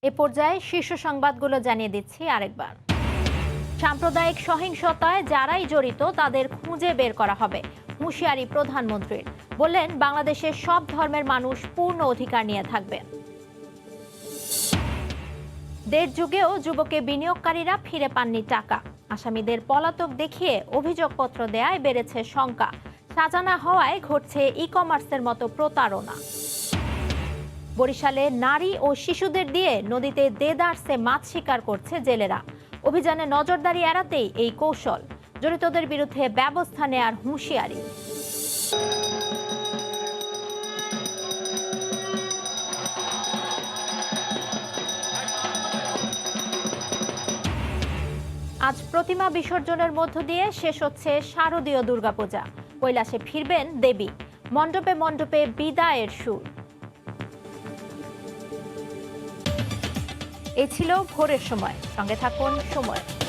এ পর্যায়ে শীর্ষ সংবাদগুলো জানিয়ে দিচ্ছি আরেকবার। সাম্প্রদায়িক সহিংসতায় যারাই জড়িত তাদের খুঁজে বের করা হবে, হুঁশিয়ারি প্রধানমন্ত্রীর। বললেন, বাংলাদেশের সব ধর্মের মানুষ পূর্ণ অধিকার নিয়ে থাকবেন। দেড় যুগেও যুবকে বিনিয়োগকারীরা ফিরে পাননি টাকা। আসামিদের পলাতক দেখিয়ে অভিযোগপত্র দেয়ায় বেড়েছে শঙ্কা। সাজানা হওয়ায় ঘটছে ই-কমার্সের মতো প্রতারণা। বরিশালে নারী ও শিশুদের দিয়ে নদীতে দেদারসে মাছ শিকার করছে জেলেরা। অভিযানে নজরদারি এড়াতেই এই কৌশল। জড়িতদের বিরুদ্ধে ব্যবস্থা নেয়ার হুঁশিয়ারি। আজ প্রতিমা বিসর্জনের মধ্য দিয়ে শেষ হচ্ছে শারদীয় দুর্গাপূজা। কৈলাসে ফিরবেন দেবী। মণ্ডপে মণ্ডপে বিদায়ের সুর। এই ছিল ভোরের সময়। সঙ্গে থাকুন সময়।